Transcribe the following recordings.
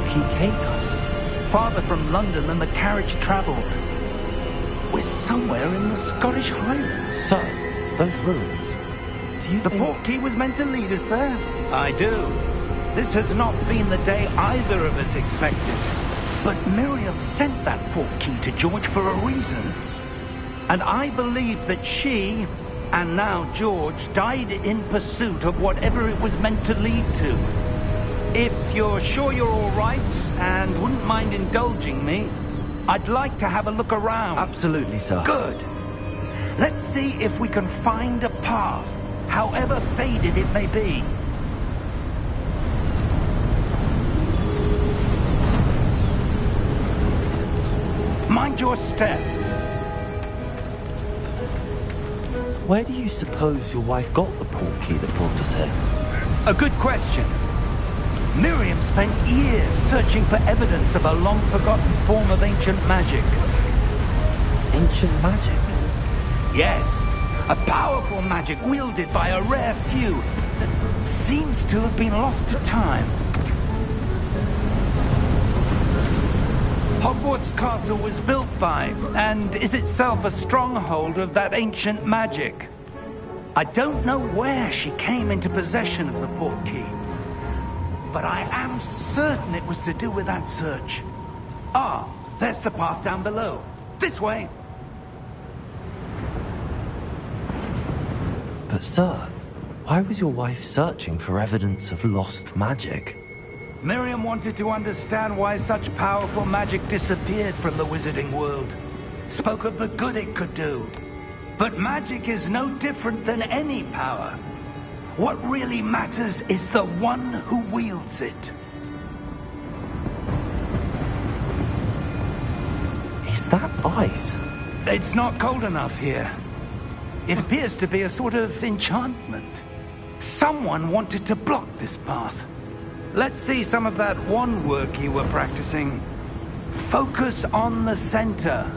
portkey take us? Farther from London than the carriage travelled. We're somewhere in the Scottish Highlands. Sir, those ruins. Do you The think... portkey was meant to lead us there? I do. This has not been the day either of us expected. But Miriam sent that portkey to George for a reason. And I believe that she, and now George, died in pursuit of whatever it was meant to lead to. If you're sure you're all right, and wouldn't mind indulging me, I'd like to have a look around. Absolutely, sir. Good. Let's see if we can find a path, however faded it may be. Mind your step. Where do you suppose your wife got the portkey that brought us here? A good question. Miriam spent years searching for evidence of a long-forgotten form of ancient magic. Ancient magic? Yes, a powerful magic wielded by a rare few that seems to have been lost to time. Hogwarts Castle was built by, and is itself a stronghold of that ancient magic. I don't know where she came into possession of the portkey, but I am certain it was to do with that search. Ah, there's the path down below. This way. But sir, why was your wife searching for evidence of lost magic? Miriam wanted to understand why such powerful magic disappeared from the wizarding world. Spoke of the good it could do. But magic is no different than any power. What really matters is the one who wields it. Is that ice? It's not cold enough here. It appears to be a sort of enchantment. Someone wanted to block this path. Let's see some of that wand work you were practicing. Focus on the center.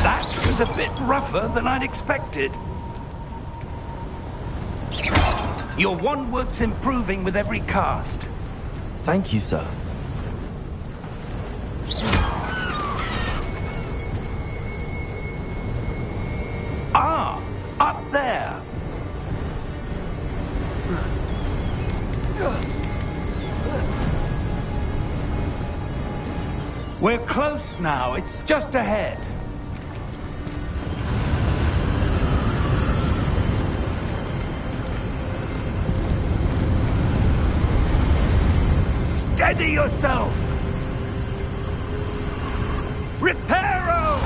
That was a bit rougher than I'd expected. Your wand work's improving with every cast. Thank you, sir. Ah, up there. We're close now. It's just ahead. Steady yourself! Reparo!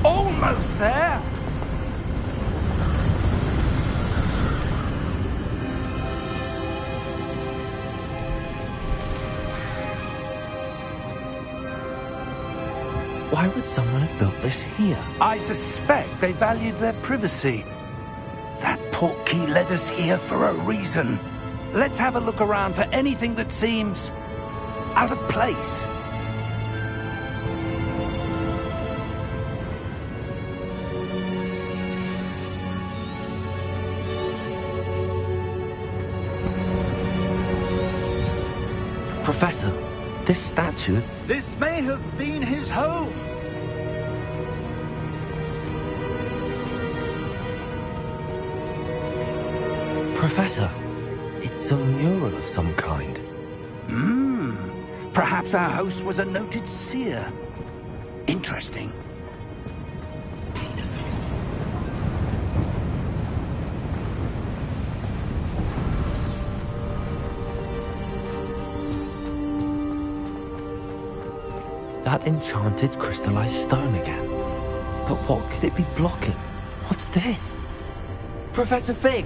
Almost there! Why would someone have built this here? I suspect they valued their privacy. That portkey led us here for a reason. Let's have a look around for anything that seems out of place. Professor, this statue... This may have been his home. Professor, it's a mural of some kind. Perhaps our host was a noted seer. Interesting. That enchanted crystallized stone again. But what could it be blocking? What's this? Professor Fig!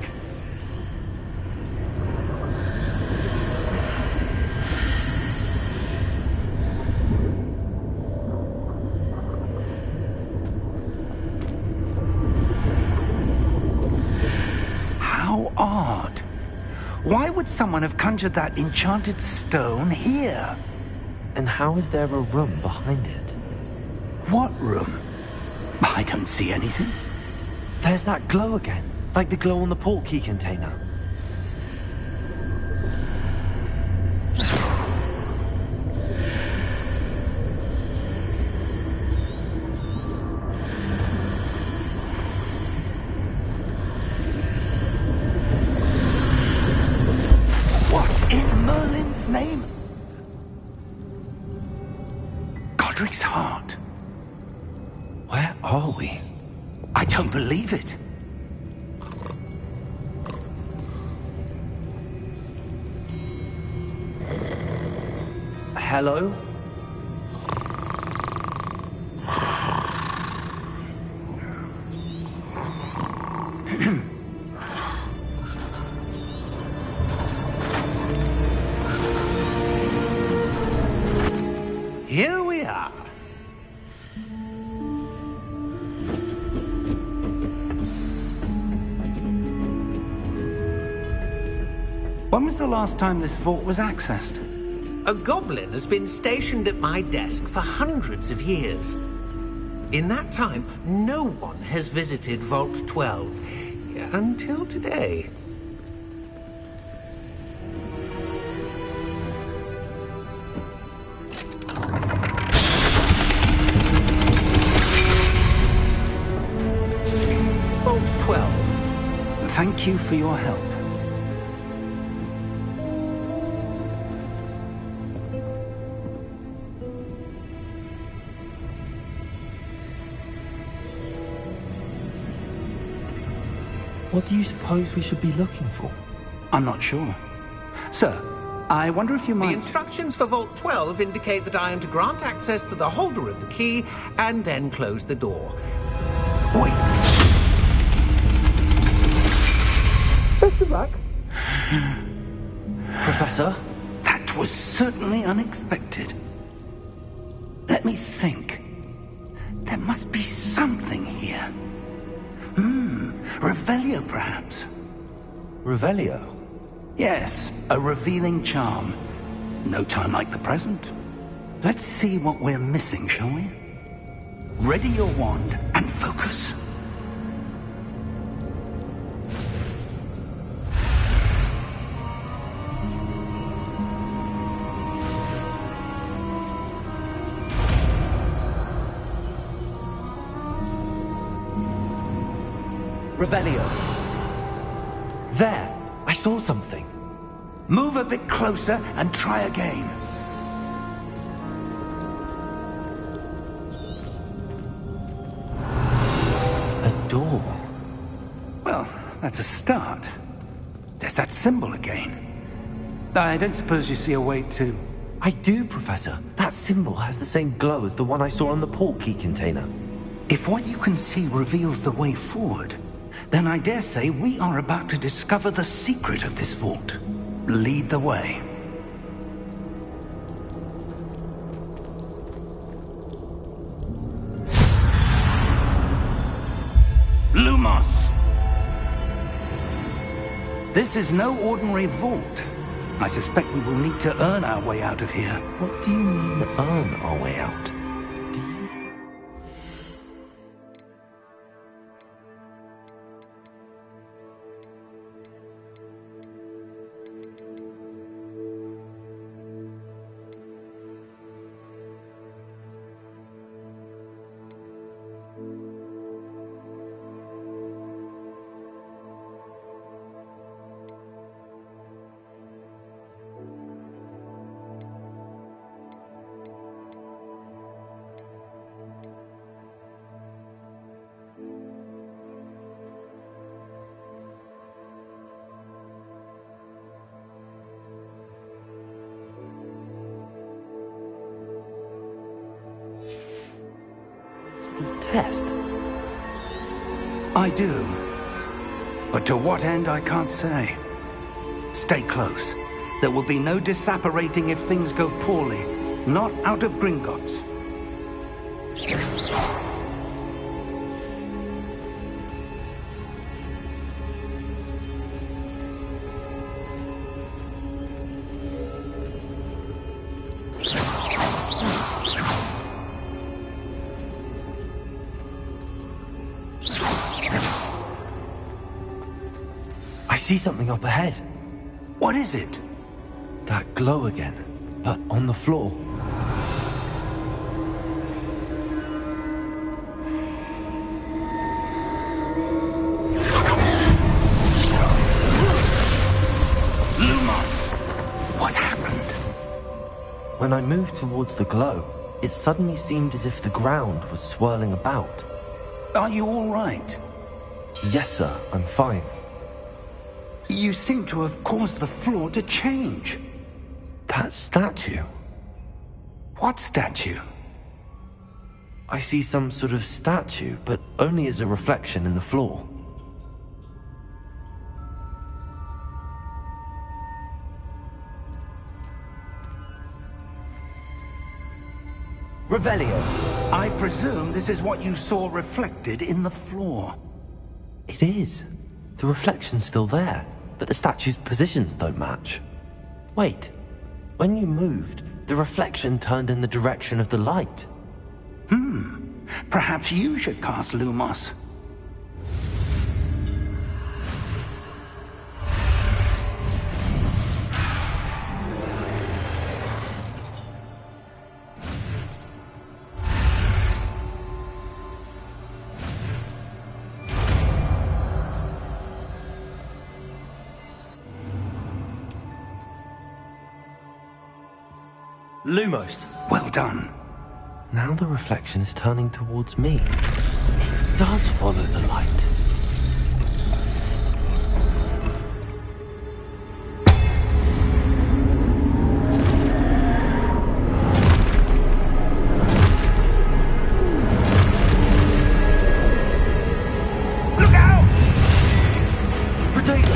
How odd. Why would someone have conjured that enchanted stone here? And how is there a room behind it? What room? I don't see anything. There's that glow again, like the glow on the portkey container. What in Merlin's name? Godric's heart. Where are we? I don't believe it. Hello? Here we are. When was the last time this vault was accessed? A goblin has been stationed at my desk for hundreds of years. In that time, no one has visited Vault 12 until today. Vault 12. Thank you for your help. What do you suppose we should be looking for? I'm not sure. Sir, I wonder if you The might... instructions for Vault 12 indicate that I am to grant access to the holder of the key and then close the door. Wait! Best of luck. Professor? That was certainly unexpected. Let me think. There must be something here. Revelio, perhaps? Revelio? Yes, a revealing charm. No time like the present. Let's see what we're missing, shall we? Ready your wand and focus. Revelio. There! I saw something. Move a bit closer and try again. A door. Well, that's a start. There's that symbol again. I don't suppose you see a way to... I do, Professor. That symbol has the same glow as the one I saw on the portkey container. If what you can see reveals the way forward, then I dare say we are about to discover the secret of this vault. Lead the way. Lumos! This is no ordinary vault. I suspect we will need to earn our way out of here. What do you mean, earn our way out? test? I do. But to what end, I can't say. Stay close. There will be no disapparating if things go poorly. Not out of Gringotts. I see something up ahead. What is it? That glow again, but on the floor. Lumos! What happened? When I moved towards the glow, it suddenly seemed as if the ground was swirling about. Are you all right? Yes, sir, I'm fine. You seem to have caused the floor to change. That statue? What statue? I see some sort of statue, but only as a reflection in the floor. Revelio, I presume this is what you saw reflected in the floor. It is. The reflection's still there, but the statue's positions don't match. Wait, when you moved, the reflection turned in the direction of the light. Perhaps you should cast Lumos. Lumos! Well done. Now the reflection is turning towards me. It does follow the light. Look out! Potato!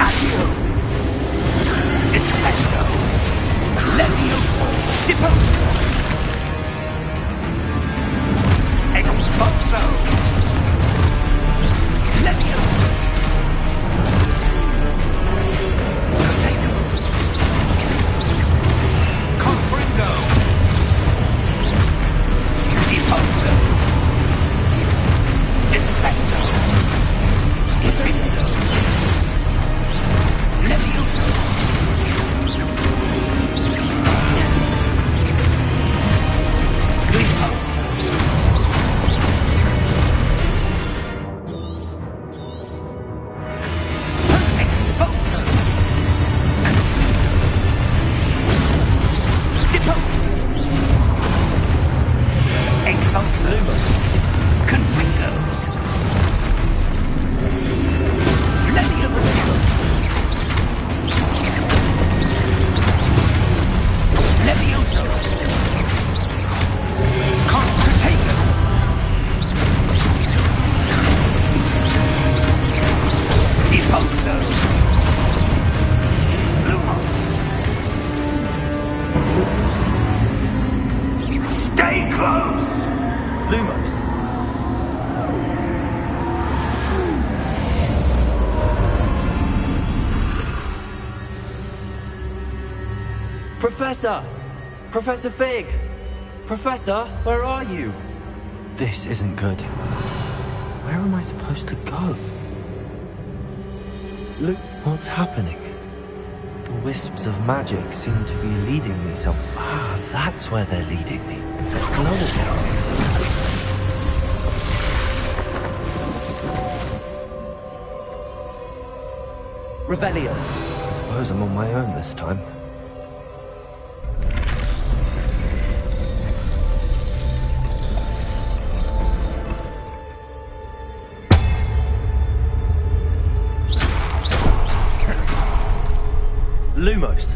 Accio! Descendo! Levioso! Deposo! Expulso! Levioso! Potato! Confringo! Deposo! Descendo! Defendo! Levioso! Stay close! Lumos! Professor! Professor Fig! Professor, where are you? This isn't good. Where am I supposed to go? Look, what's happening? The wisps of magic seem to be leading me somewhere. Ah, that's where they're leading me. They're glowing. Revelio. I suppose I'm on my own this time. Lumos.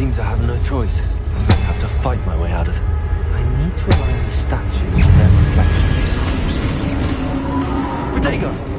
seems I have no choice. I'm going to have to fight my way out of it. I need to align these statues with their reflections. Protego!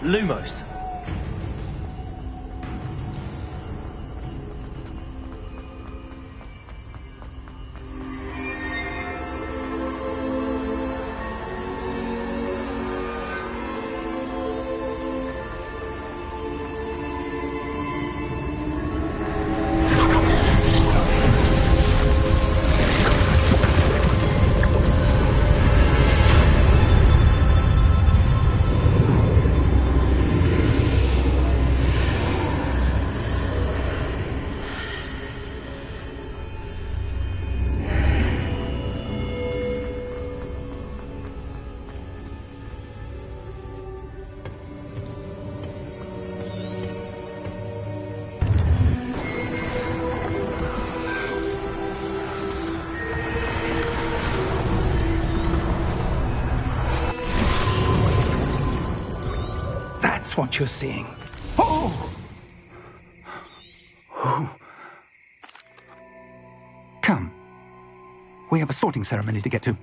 Lumos. What you're seeing. Oh! Come. We have a sorting ceremony to get to.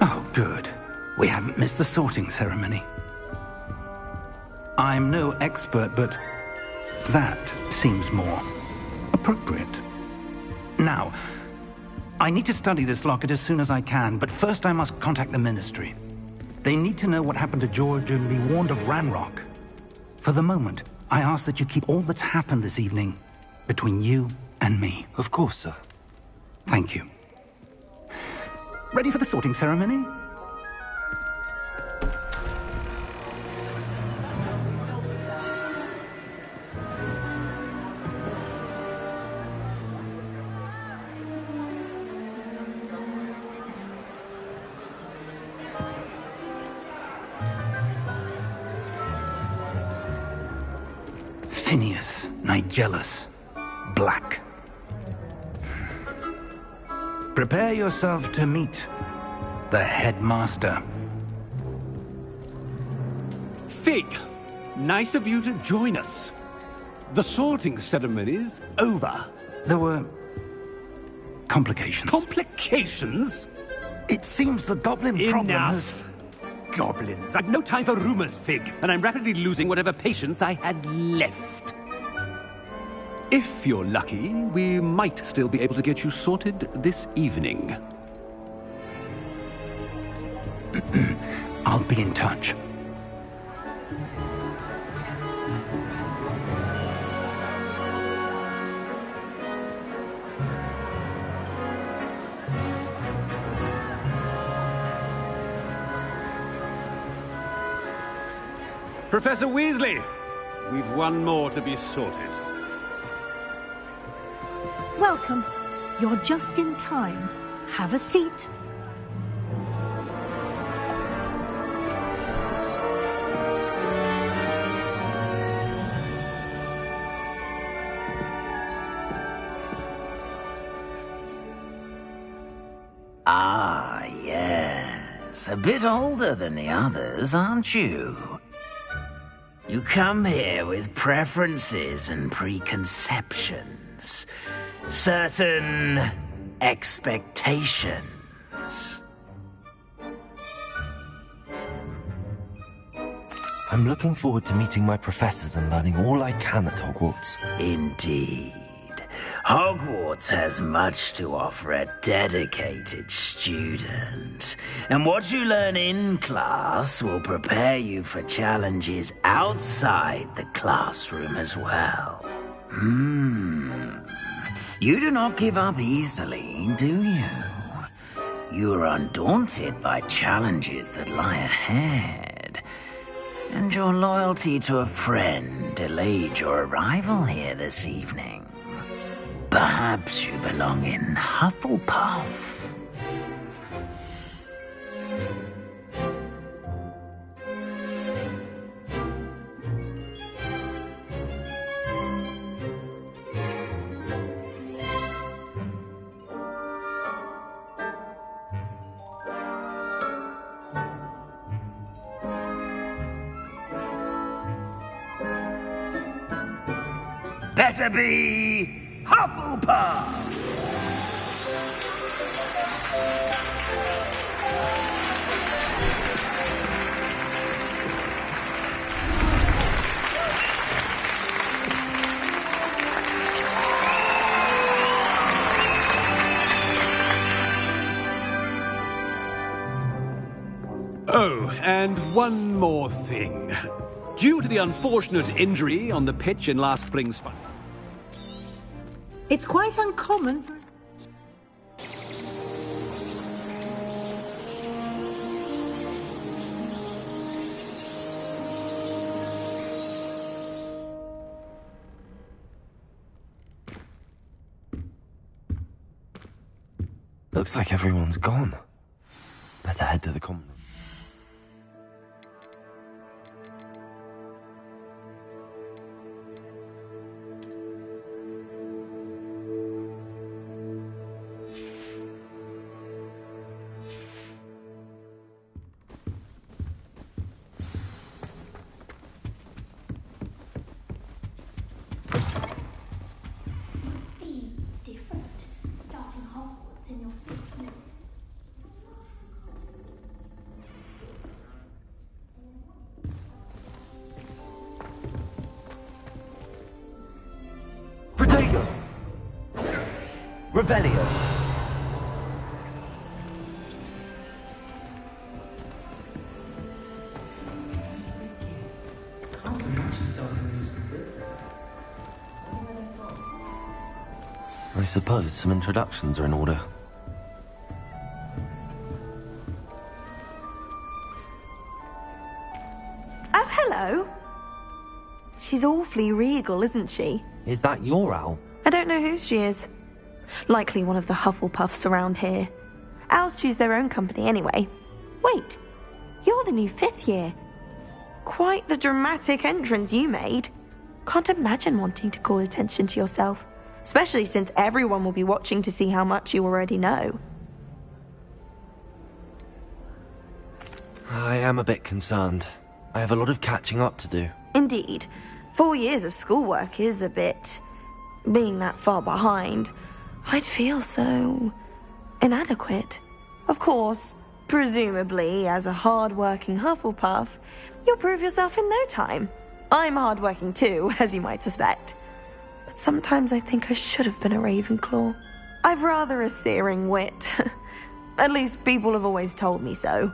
Oh, good. We haven't missed the sorting ceremony. I'm no expert, but that seems more appropriate. Now, I need to study this locket as soon as I can, but first I must contact the Ministry. They need to know what happened to George and be warned of Ranrock. For the moment, I ask that you keep all that's happened this evening between you and me. Of course, sir. Thank you. Ready for the sorting ceremony? Phineas, Nigellus, Black. Prepare yourself to meet the headmaster. Fig, nice of you to join us. The sorting ceremony's over. There were complications. Complications? It seems the goblin problem has... Enough! Goblins. I've no time for rumors, Fig, and I'm rapidly losing whatever patience I had left. If you're lucky, we might still be able to get you sorted this evening. I'll be in touch. Professor Weasley, we've one more to be sorted. Welcome. You're just in time. Have a seat. Ah, yes. A bit older than the others, aren't you? You come here with preferences and preconceptions. Certain expectations. I'm looking forward to meeting my professors and learning all I can at Hogwarts. Indeed. Hogwarts has much to offer a dedicated student. And what you learn in class will prepare you for challenges outside the classroom as well. You do not give up easily, do you? You are undaunted by challenges that lie ahead. And your loyalty to a friend delayed your arrival here this evening. Perhaps you belong in Hufflepuff. Better be Hufflepuff! Oh, and one more thing. Due to the unfortunate injury on the pitch in last spring's fun. It's quite uncommon. Looks like everyone's gone. Better head to the common room. Revelio. I suppose some introductions are in order. Oh, hello. She's awfully regal, isn't she? Is that your owl? I don't know who she is. Likely one of the Hufflepuffs around here. Owls choose their own company anyway. Wait, you're the new 5th year. Quite the dramatic entrance you made. Can't imagine wanting to call attention to yourself, especially since everyone will be watching to see how much you already know. I am a bit concerned. I have a lot of catching up to do. Indeed. 4 years of schoolwork is a bit... Being that far behind, I'd feel so... inadequate. Of course, presumably, as a hard-working Hufflepuff, you'll prove yourself in no time. I'm hard-working too, as you might suspect. But sometimes I think I should have been a Ravenclaw. I've rather a searing wit. At least people have always told me so.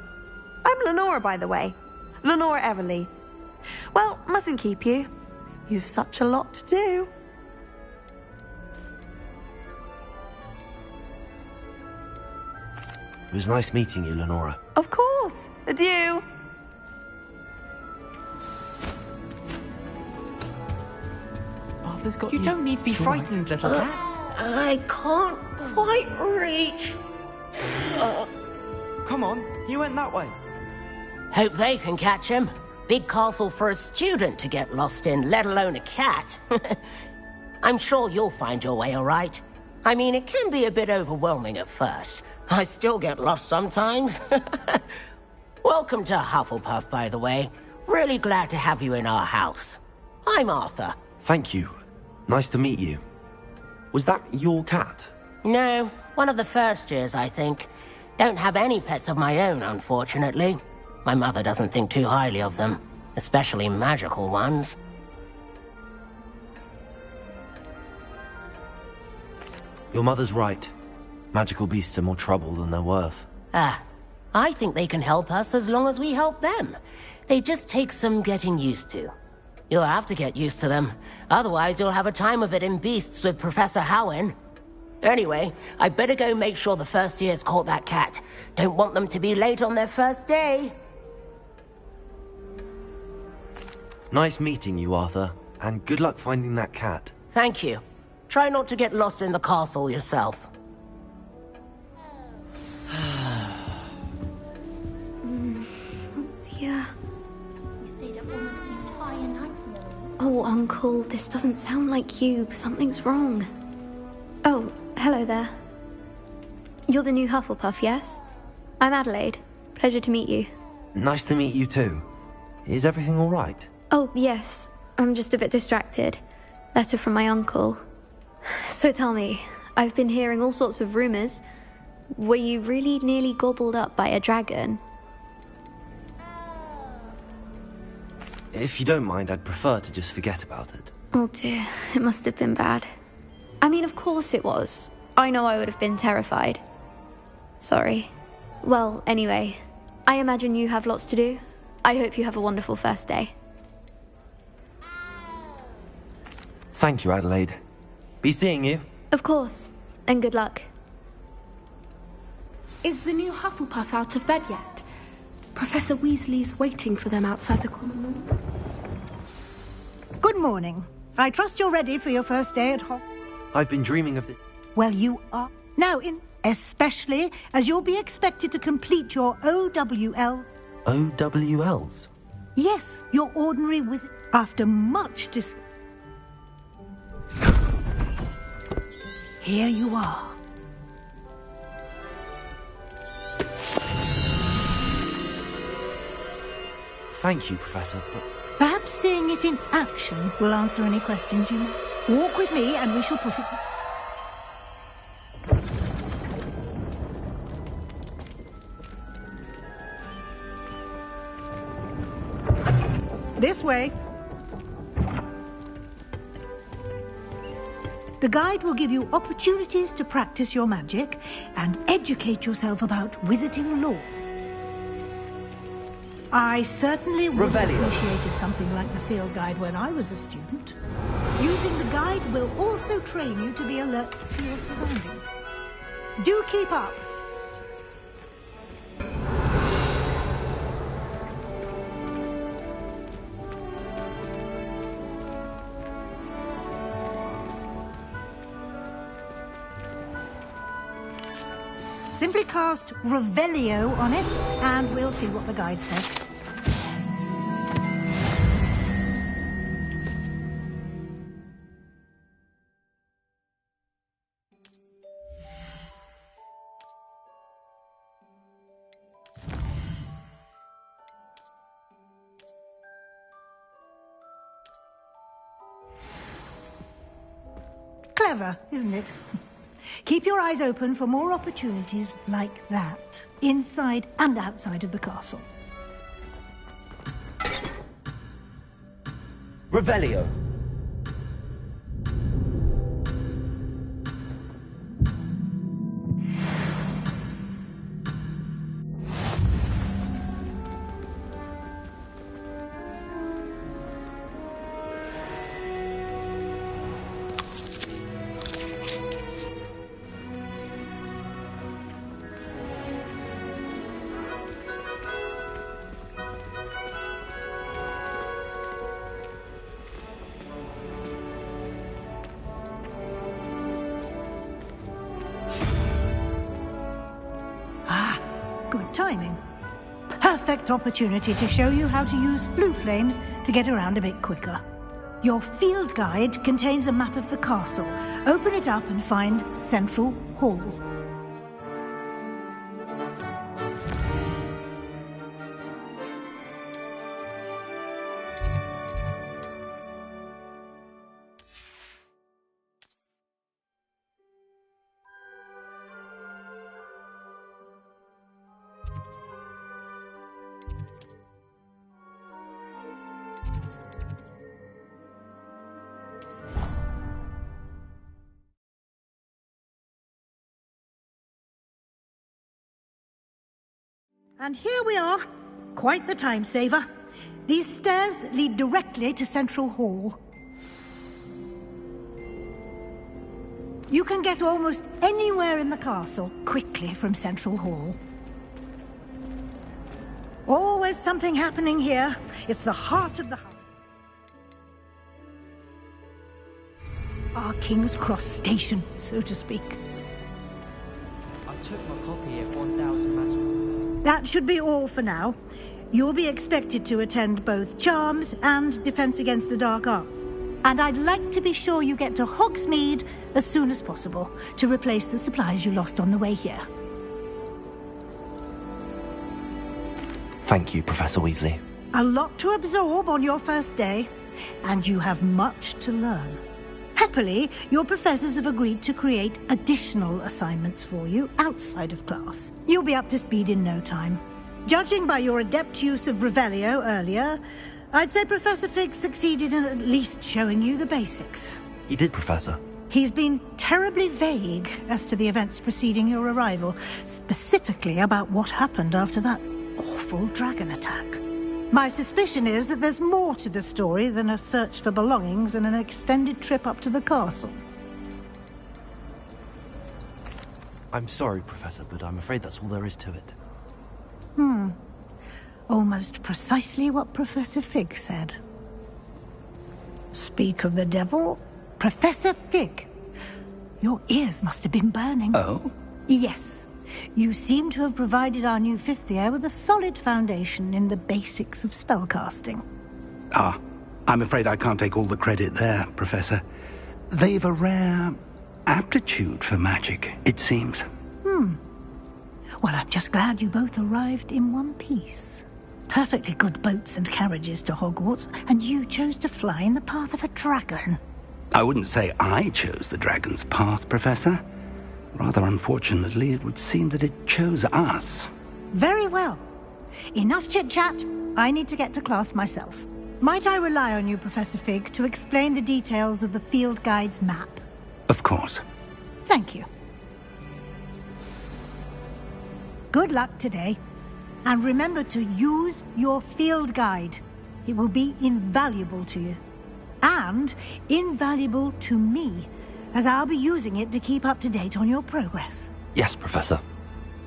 I'm Lenora, by the way. Lenora Everly. Well, mustn't keep you. You've such a lot to do. It was nice meeting you, Lenora. Of course. Adieu. Arthur's got You don't need to be frightened, little cat. I can't quite reach. Come on, you went that way. Hope they can catch him. Big castle for a student to get lost in, let alone a cat. I'm sure you'll find your way all right. I mean, it can be a bit overwhelming at first. I still get lost sometimes. Welcome to Hufflepuff, by the way. Really glad to have you in our house. I'm Arthur. Thank you. Nice to meet you. Was that your cat? No, one of the first years, I think. Don't have any pets of my own, unfortunately. My mother doesn't think too highly of them, especially magical ones. Your mother's right. Magical beasts are more trouble than they're worth. I think they can help us as long as we help them. They just take some getting used to. You'll have to get used to them. Otherwise, you'll have a time of it in Beasts with Professor Howen. Anyway, I better go make sure the first years caught that cat. Don't want them to be late on their first day. Nice meeting you, Arthur. And good luck finding that cat. Thank you. Try not to get lost in the castle yourself. Dear. We stayed up almost the entire night. Oh, Uncle, this doesn't sound like you. Something's wrong. Oh, hello there. You're the new Hufflepuff, yes? I'm Adelaide. Pleasure to meet you. Nice to meet you too. Is everything all right? Oh, yes. I'm just a bit distracted. Letter from my uncle. So tell me, I've been hearing all sorts of rumors. Were you really nearly gobbled up by a dragon? If you don't mind, I'd prefer to just forget about it. Oh dear, it must have been bad. I mean, of course it was. I know I would have been terrified. Sorry. Well, anyway, I imagine you have lots to do. I hope you have a wonderful first day. Thank you, Adelaide. Be seeing you. Of course, and good luck. Is the new Hufflepuff out of bed yet? Professor Weasley's waiting for them outside the common room. Good morning. I trust you're ready for your first day at Hogwarts. I've been dreaming of this. Well, you are. Now, especially as you'll be expected to complete your OWL. OWLs? Yes, your ordinary wizard. After much Here you are. Thank you, Professor, but... Perhaps seeing it in action will answer any questions you may. Walk with me and we shall put it... This way. The guide will give you opportunities to practice your magic and educate yourself about wizarding lore. I certainly would have Revelio. appreciated something like the field guide when I was a student. Using the guide will also train you to be alert to your surroundings. Do keep up. Simply cast Revelio on it, and we'll see what the guide says. Clever, isn't it? Keep your eyes open for more opportunities like that, inside and outside of the castle. Revelio. Good timing. Perfect opportunity to show you how to use flue flames to get around a bit quicker. Your field guide contains a map of the castle. Open it up and find Central Hall. And here we are. Quite the time saver. These stairs lead directly to Central Hall. You can get almost anywhere in the castle quickly from Central Hall. Always something happening here. It's the heart of the house. Our King's Cross station, so to speak. I took my copy of 1000 Magical. That should be all for now. You'll be expected to attend both Charms and Defense Against the Dark Arts. And I'd like to be sure you get to Hogsmeade as soon as possible to replace the supplies you lost on the way here. Thank you, Professor Weasley. A lot to absorb on your first day, and you have much to learn. Happily, your professors have agreed to create additional assignments for you outside of class. You'll be up to speed in no time. Judging by your adept use of Revelio earlier, I'd say Professor Fig succeeded in at least showing you the basics. He did, Professor. He's been terribly vague as to the events preceding your arrival, specifically about what happened after that awful dragon attack. My suspicion is that there's more to the story than a search for belongings and an extended trip up to the castle. I'm sorry, Professor, but I'm afraid that's all there is to it. Almost precisely what Professor Fig said. Speak of the devil, Professor Fig. Your ears must have been burning. Oh? Yes. You seem to have provided our new fifth year with a solid foundation in the basics of spellcasting. Ah, I'm afraid I can't take all the credit there, Professor. They've a rare aptitude for magic, it seems. Well, I'm just glad you both arrived in one piece. Perfectly good boats and carriages to Hogwarts, and you chose to fly in the path of a dragon. I wouldn't say I chose the dragon's path, Professor. Rather unfortunately, it would seem that it chose us. Very well. Enough chit-chat. I need to get to class myself. Might I rely on you, Professor Fig, to explain the details of the field guide's map? Of course. Thank you. Good luck today. And remember to use your field guide. It will be invaluable to you. And invaluable to me, as I'll be using it to keep up to date on your progress. Yes, Professor.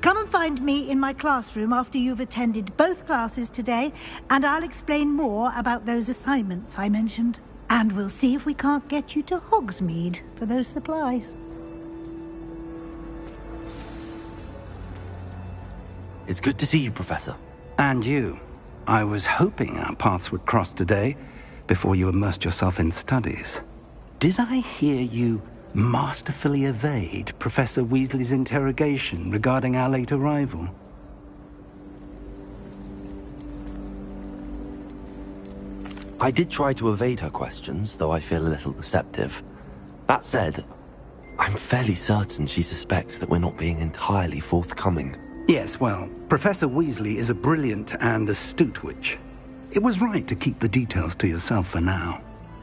Come and find me in my classroom after you've attended both classes today, and I'll explain more about those assignments I mentioned. And we'll see if we can't get you to Hogsmeade for those supplies. It's good to see you, Professor. And you. I was hoping our paths would cross today, before you immersed yourself in studies. Did I hear you masterfully evade Professor Weasley's interrogation regarding our late arrival? I did try to evade her questions, though I feel a little deceptive. That said, I'm fairly certain she suspects that we're not being entirely forthcoming. Yes, well, Professor Weasley is a brilliant and astute witch. It was right to keep the details to yourself for now.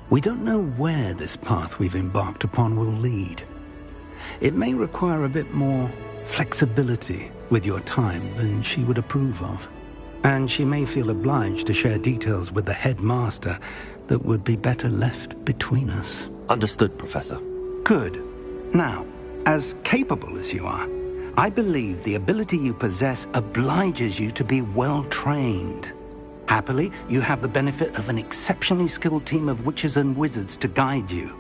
We don't know where this path we've embarked upon will lead. It may require a bit more flexibility with your time than she would approve of. And she may feel obliged to share details with the headmaster that would be better left between us. Understood, Professor. Good. Now, as capable as you are, I believe the ability you possess obliges you to be well-trained. Happily, you have the benefit of an exceptionally skilled team of witches and wizards to guide you.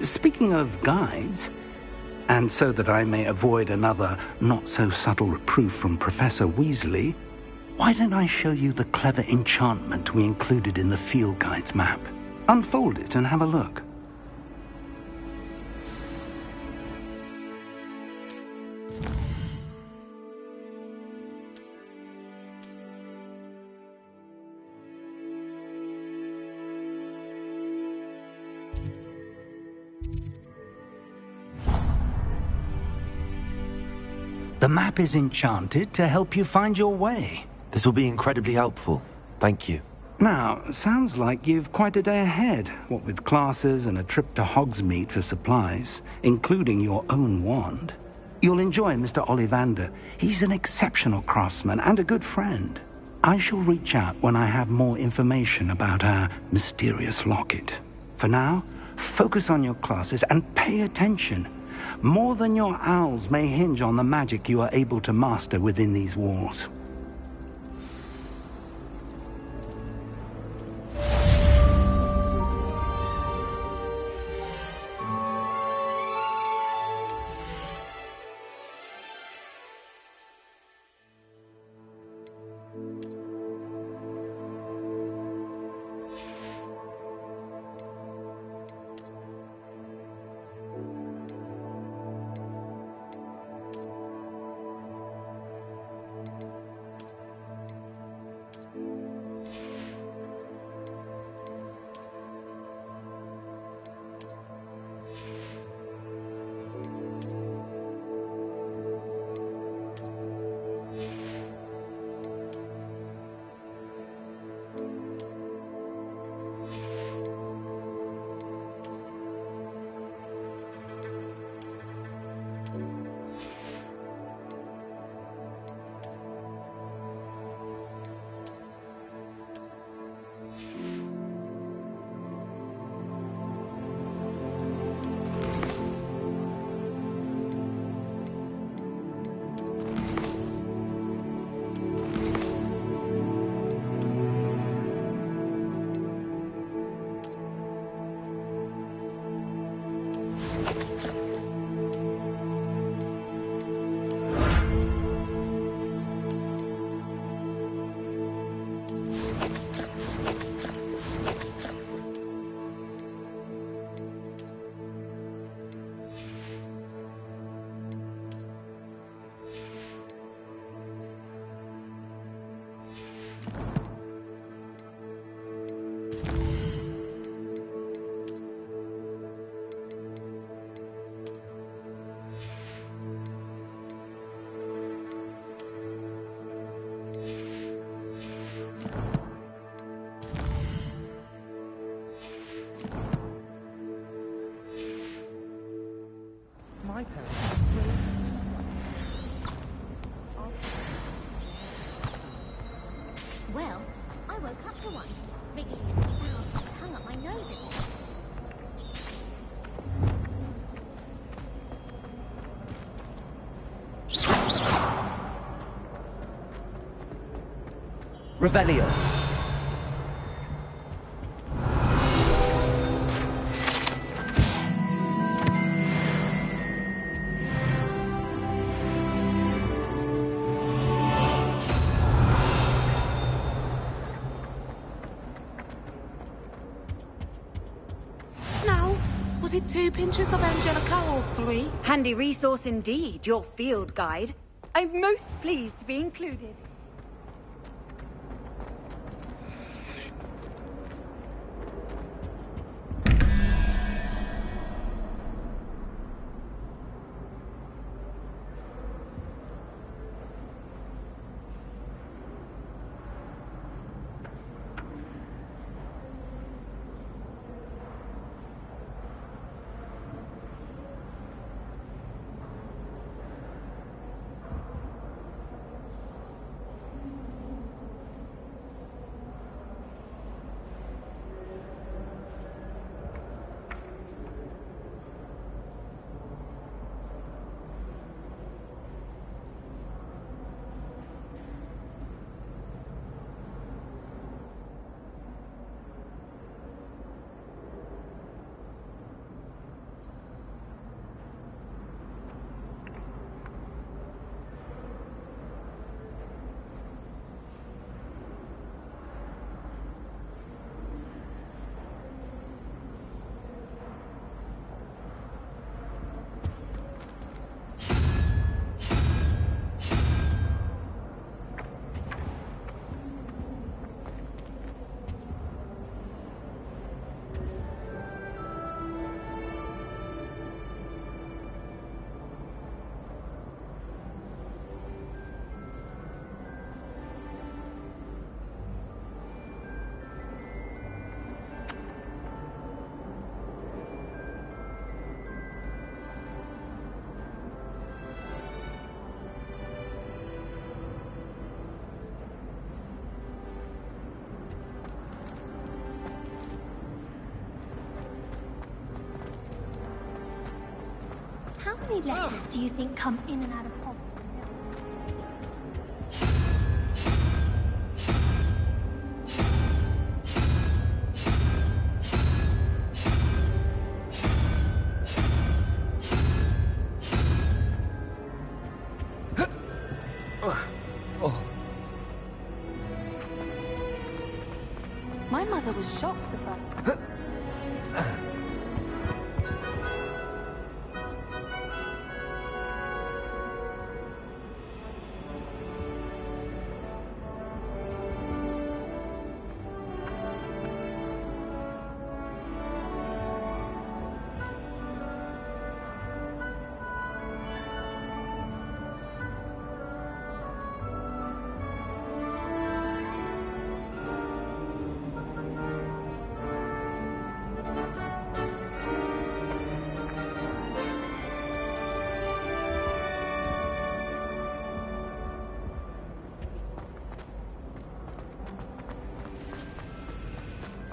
Speaking of guides, and so that I may avoid another not-so-subtle reproof from Professor Weasley, why don't I show you the clever enchantment we included in the field guide's map? Unfold it and have a look. The map is enchanted to help you find your way. This will be incredibly helpful. Thank you. Now, sounds like you've quite a day ahead, what with classes and a trip to Hogsmeade for supplies, including your own wand. You'll enjoy Mr. Ollivander. He's an exceptional craftsman and a good friend. I shall reach out when I have more information about our mysterious locket. For now, focus on your classes and pay attention. More than your owls may hinge on the magic you are able to master within these walls. woke up to one, wriggling its spout and tongue up my nose at me. Revelio. Now, was it 2 pinches of Angelica or 3? Handy resource indeed, your field guide. I'm most pleased to be included. How many letters do you think come in and out of Hogwarts? My mother was shocked the first.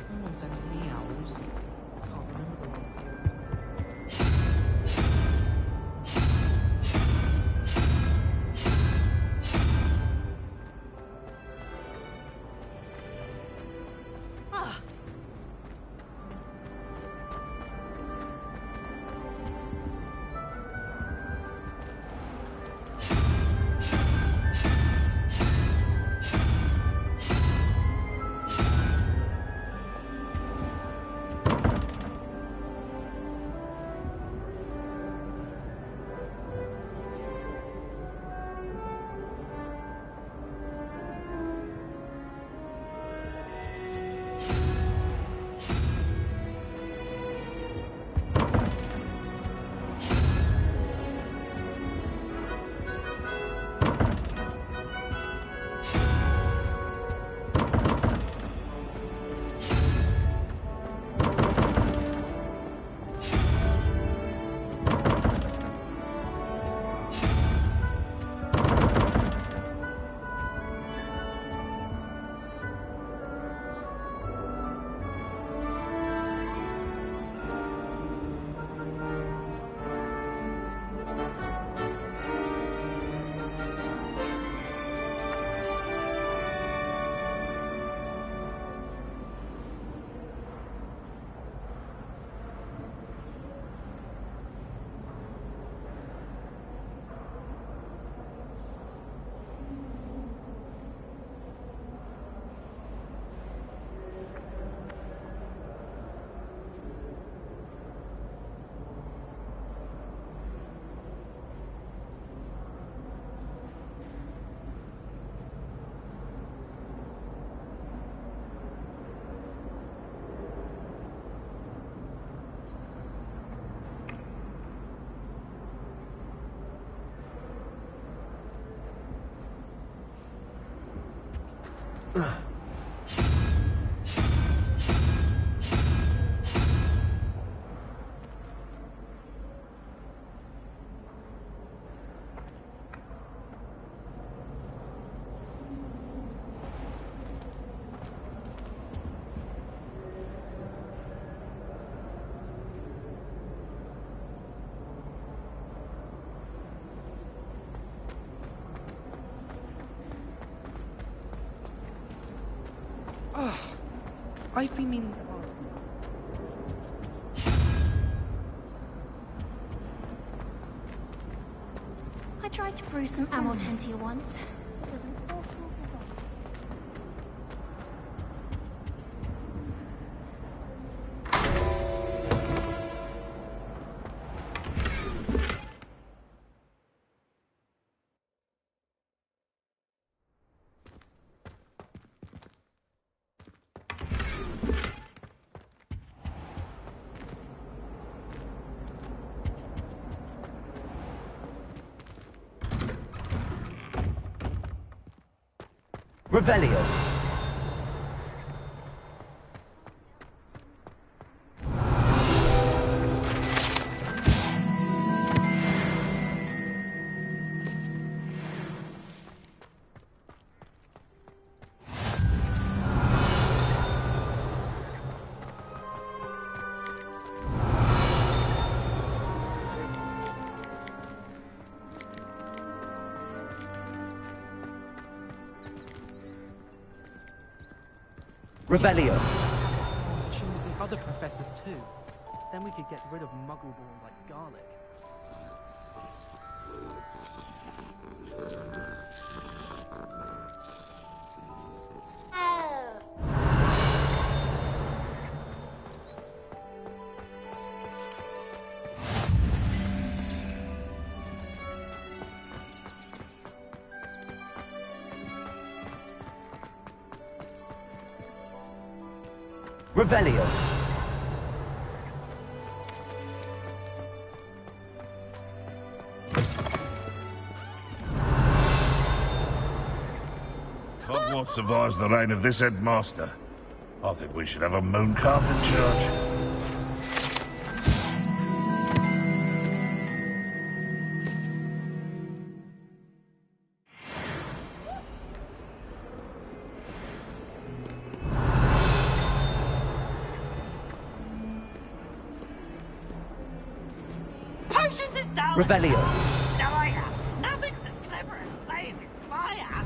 Someone sends me owls. Can't remember one. Ah. I've been meaning to ask. I tried to brew some Amortentia once. It was an awful disaster. Revelio. Revelio. To choose the other professors too. Then we could get rid of Muggleborn like garlic. Revelio. Hogwarts survives the reign of this headmaster. I think we should have a mooncalf in charge. Potions is down! Revelio. Dire! Nothing's as clever as playing with fire!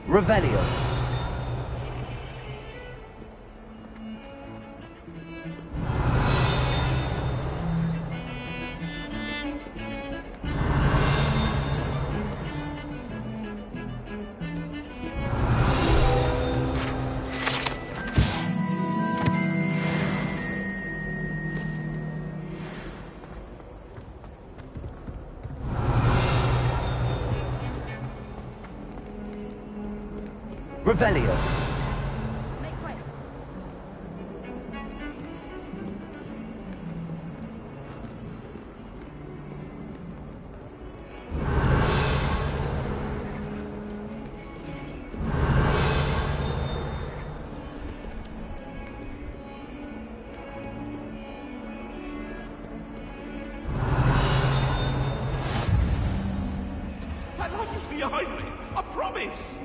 Revelio. Revelio. Make way. That light is behind me. I promise.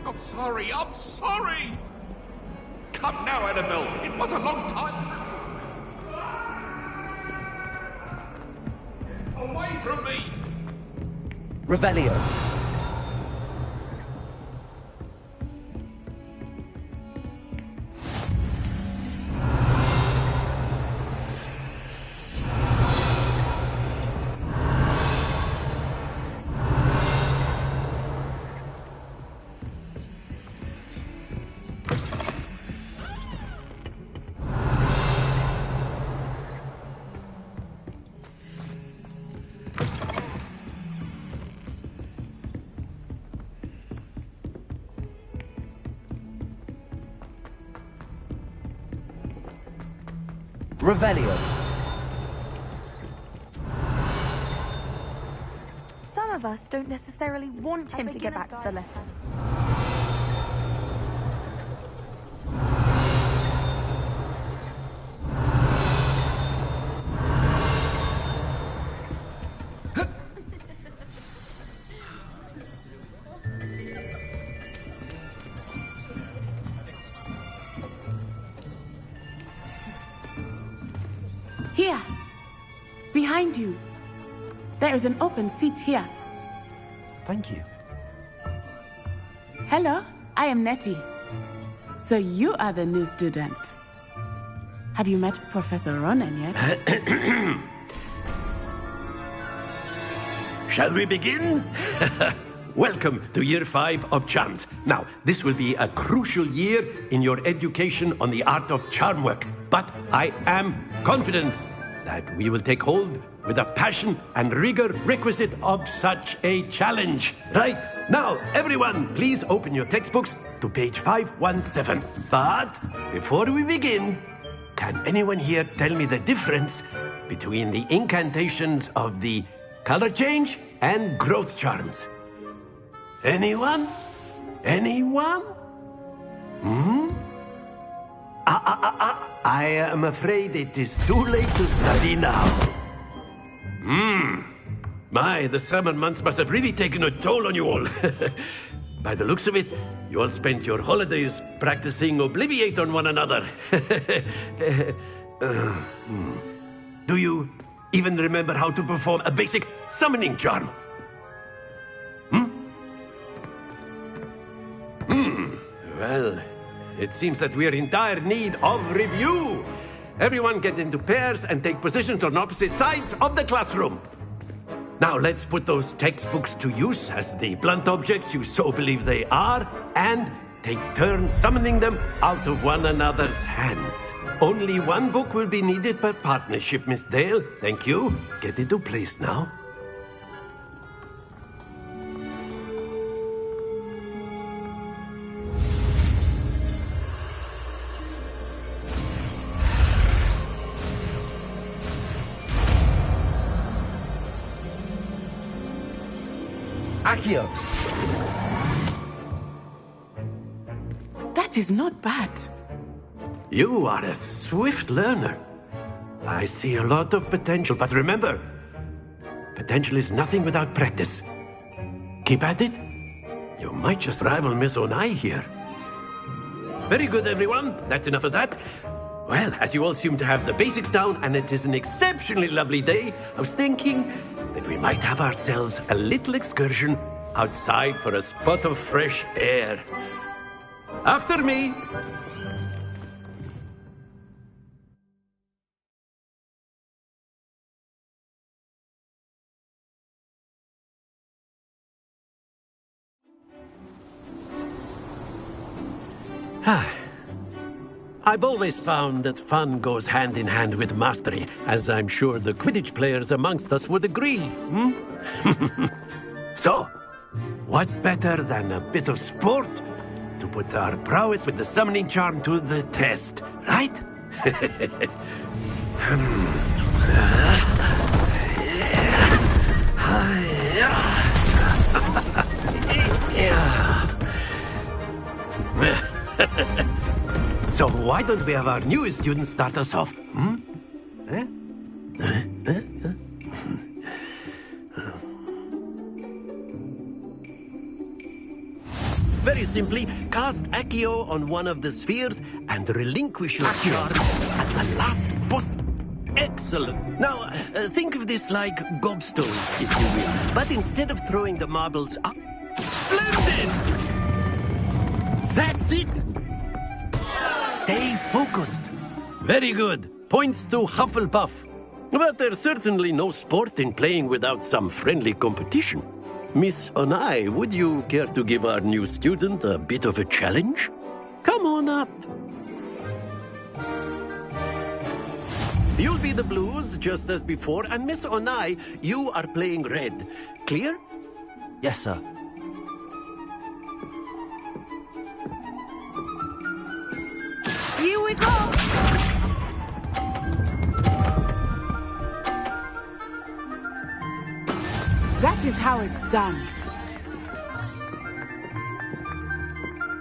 I'm sorry. I'm sorry. Come now, Annabelle. It was a long time. Away from me. Revelio. Revelio. Some of us don't necessarily want him to get back to the lesson. Here, behind you. There is an open seat here. Thank you. Hello, I am Nettie. So you are the new student. Have you met Professor Ronan yet? Shall we begin? Welcome to Year 5 of Charms. Now, this will be a crucial year in your education on the art of charm work. But I am confident that we will take hold with the passion and rigor requisite of such a challenge. Right, now, everyone, please open your textbooks to page 517. But before we begin, can anyone here tell me the difference between the incantations of the color change and growth charms? Anyone? Anyone? I am afraid it is too late to study now. My, the summer months must have really taken a toll on you all. By the looks of it, you all spent your holidays practicing Obliviate on one another. Do you even remember how to perform a basic summoning charm? Well, it seems that we are in dire need of review. Everyone get into pairs and take positions on opposite sides of the classroom. Now let's put those textbooks to use as the blunt objects you so believe they are, and take turns summoning them out of one another's hands. Only one book will be needed per partnership, Miss Dale. Thank you. Get into place now. Accio. That is not bad. You are a swift learner. I see a lot of potential, but remember, potential is nothing without practice. Keep at it. You might just rival Miss Onai here. Very good, everyone. That's enough of that. Well, as you all seem to have the basics down, and it is an exceptionally lovely day, I was thinking that we might have ourselves a little excursion outside for a spot of fresh air. After me. I've always found that fun goes hand in hand with mastery, as I'm sure the Quidditch players amongst us would agree. So, what better than a bit of sport to put our prowess with the summoning charm to the test, right? So why don't we have our newest student start us off? Very simply, cast Accio on one of the spheres and relinquish your charm at the last post. Excellent. Now, think of this like gobstones, if you will. But instead of throwing the marbles up... Splendid! That's it! Stay focused. Very good. Points to Hufflepuff. But there's certainly no sport in playing without some friendly competition. Miss Onai, would you care to give our new student a bit of a challenge? Come on up. You'll be the blues, just as before, and Miss Onai, you are playing red. Clear? Yes, sir. Here we go! That is how it's done.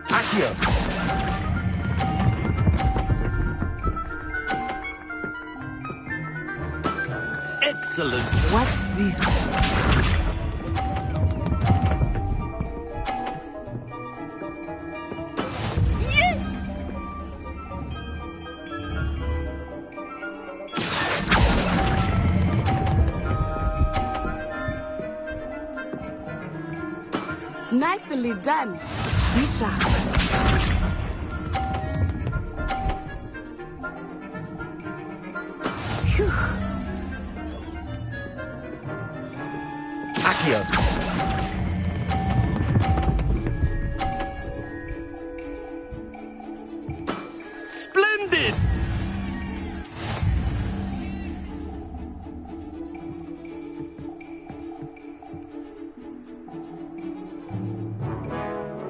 Accio! Excellent! Watch this. Nicely done, Lisa. Phew. Accio! Splendid!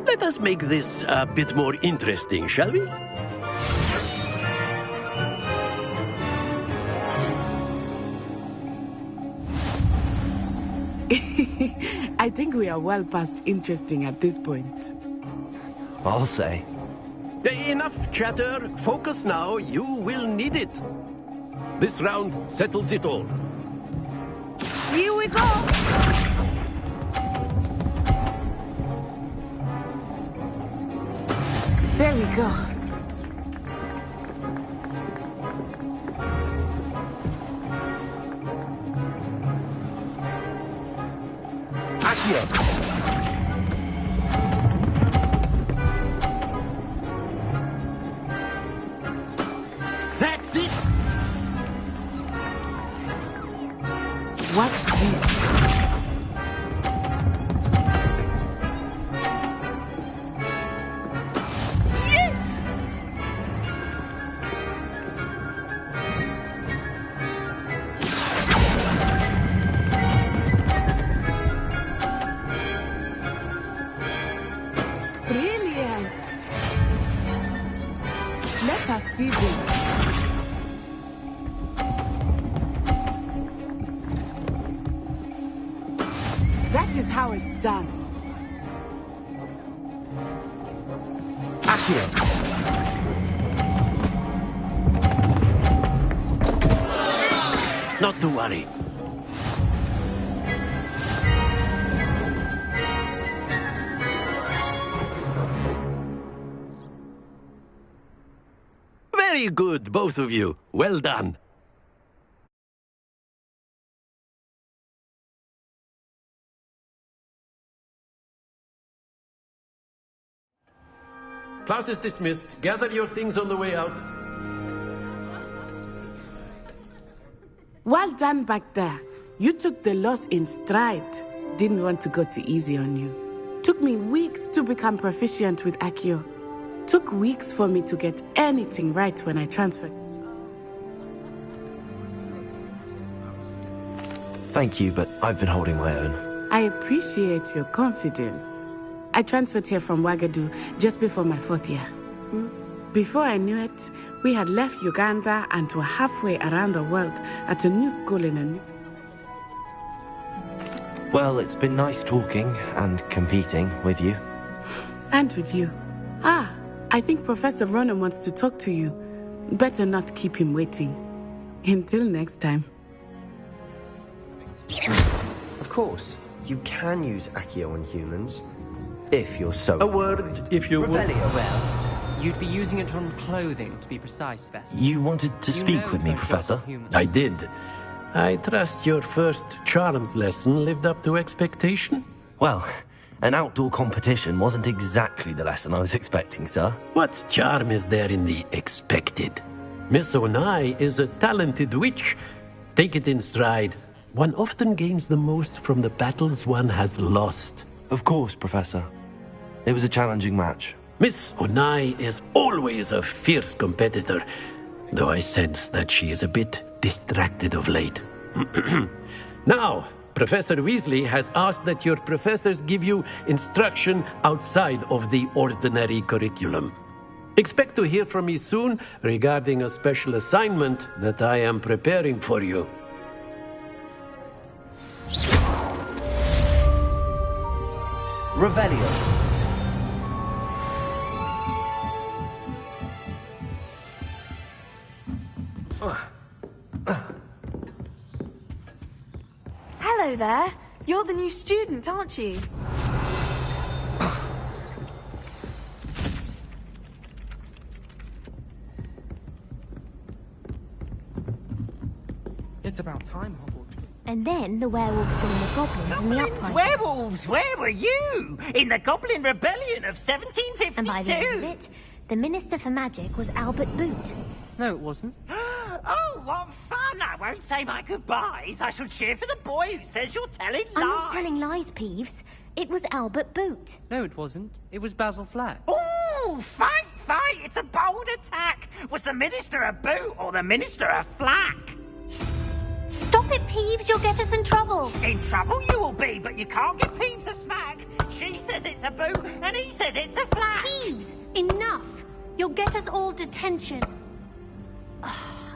Let us make this a bit more interesting, shall we? I think we are well past interesting at this point. I'll say. Enough chatter. Focus now. You will need it. This round settles it all. Here we go! There we go. Accio! That's it! Watch this. Brilliant! Let us see this. That is how it's done. Accio! Not to worry. Very good, both of you. Well done. Class is dismissed. Gather your things on the way out. Well done back there. You took the loss in stride. Didn't want to go too easy on you. Took me weeks to become proficient with Accio. Took weeks for me to get anything right when I transferred. Thank you, but I've been holding my own. I appreciate your confidence. I transferred here from Ouagadougou just before my 4th year. Before I knew it, we had left Uganda and were halfway around the world at a new school in a new... Well, it's been nice talking and competing with you. And with you. Ah, I think Professor Ronan wants to talk to you. Better not keep him waiting. Until next time. Of course, you can use Accio on humans. If you're so... A word, if you would. Well, you'd be using it on clothing, to be precise, Specimen. You wanted to speak with me, Professor? I did. I trust your first charms lesson lived up to expectation? Well, an outdoor competition wasn't exactly the lesson I was expecting, sir. What charm is there in the expected? Miss Onai is a talented witch. Take it in stride. One often gains the most from the battles one has lost. Of course, Professor. It was a challenging match. Miss Onai is always a fierce competitor, though I sense that she is a bit distracted of late. Now, Professor Weasley has asked that your professors give you instruction outside of the ordinary curriculum. Expect to hear from me soon regarding a special assignment that I am preparing for you. Revelio. Hello there. You're the new student, aren't you? It's about time, Hogwarts. And then the werewolves joined the goblins in the uprising. Werewolves, where were you? In the Goblin Rebellion of 1752? And by the end of it, the Minister for Magic was Albert Boot. No, it wasn't. Oh, what fun! I won't say my goodbyes. I shall cheer for the boy who says you're telling lies. I'm not telling lies, Peeves. It was Albert Boot. No, it wasn't. It was Basil Flack. Ooh, fight! It's a bold attack. Was the Minister a boot or the Minister a flack? Stop it, Peeves. You'll get us in trouble. In trouble you will be, but you can't give Peeves a smack. She says it's a boot, and he says it's a flack. Peeves, enough. You'll get us all detention.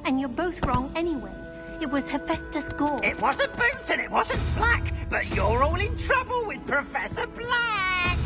And you're both wrong anyway. It was Hephaestus Gore. It wasn't Boot and it wasn't Flack, but you're all in trouble with Professor Black.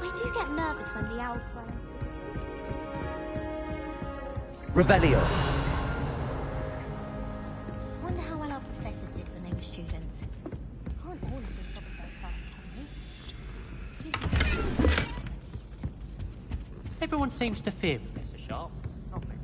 I do get nervous when the owl flies. Revelio. Wonder how well our professors did when they were students. Aren't all of them probably very tough? Everyone seems to fear Professor Sharp. Not me.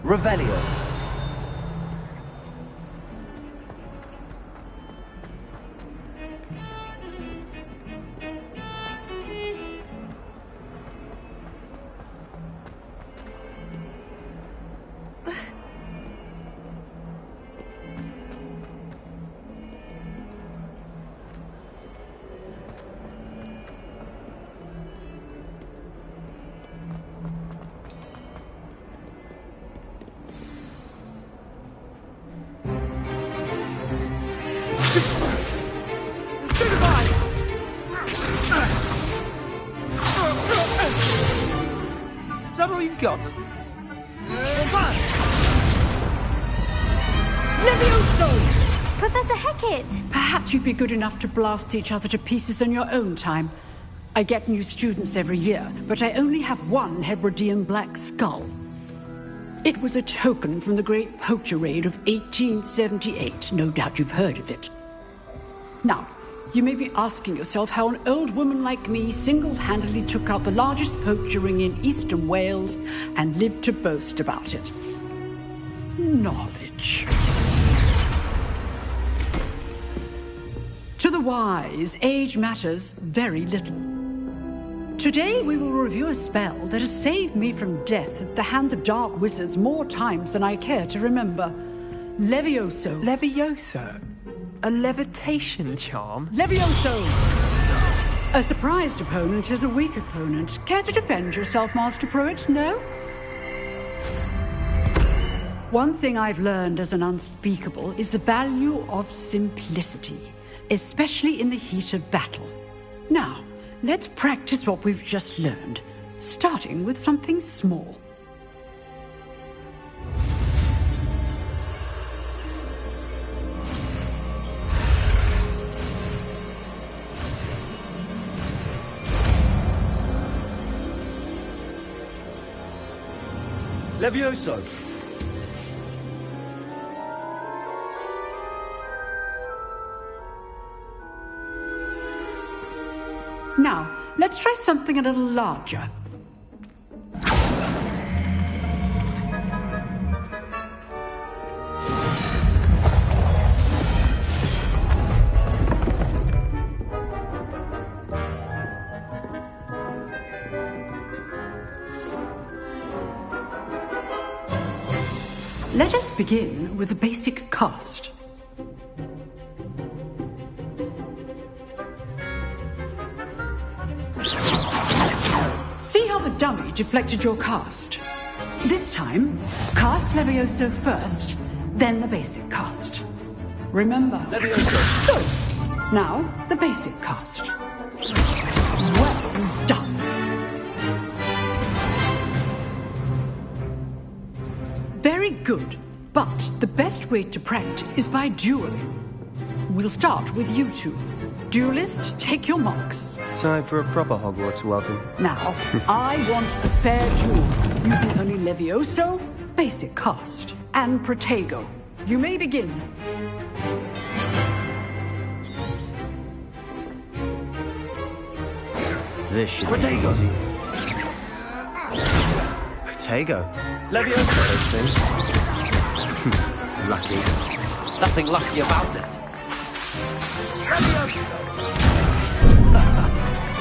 Revelio. Is that all you've got? Levioso! Professor Hecat! Perhaps you'd be good enough to blast each other to pieces on your own time. I get new students every year, but I only have one Hebridean black skull. It was a token from the Great Poacher Raid of 1878. No doubt you've heard of it. Now, you may be asking yourself how an old woman like me single-handedly took out the largest poacher ring in eastern Wales and lived to boast about it. Knowledge. To the wise, age matters very little. Today we will review a spell that has saved me from death at the hands of dark wizards more times than I care to remember. Levioso. Levioso? A levitation charm? Levioso! A surprised opponent is a weak opponent. Care to defend yourself, Master Pruitt? No? One thing I've learned as an unspeakable is the value of simplicity, especially in the heat of battle. Now, let's practice what we've just learned, starting with something small. Levioso! Now, let's try something a little larger. Let us begin with the basic cast. See how the dummy deflected your cast? This time, cast Levioso first, then the basic cast. Remember, Levioso. Good. Now, the basic cast. Well done. Very good, but the best way to practice is by dueling. We'll start with you two. Duelists, take your marks. Time for a proper Hogwarts welcome. Now, I want a fair duel, using only Levioso, basic cast, and Protego. You may begin. This should be easy. Protego. Levioso, those things. Lucky. Nothing lucky about it.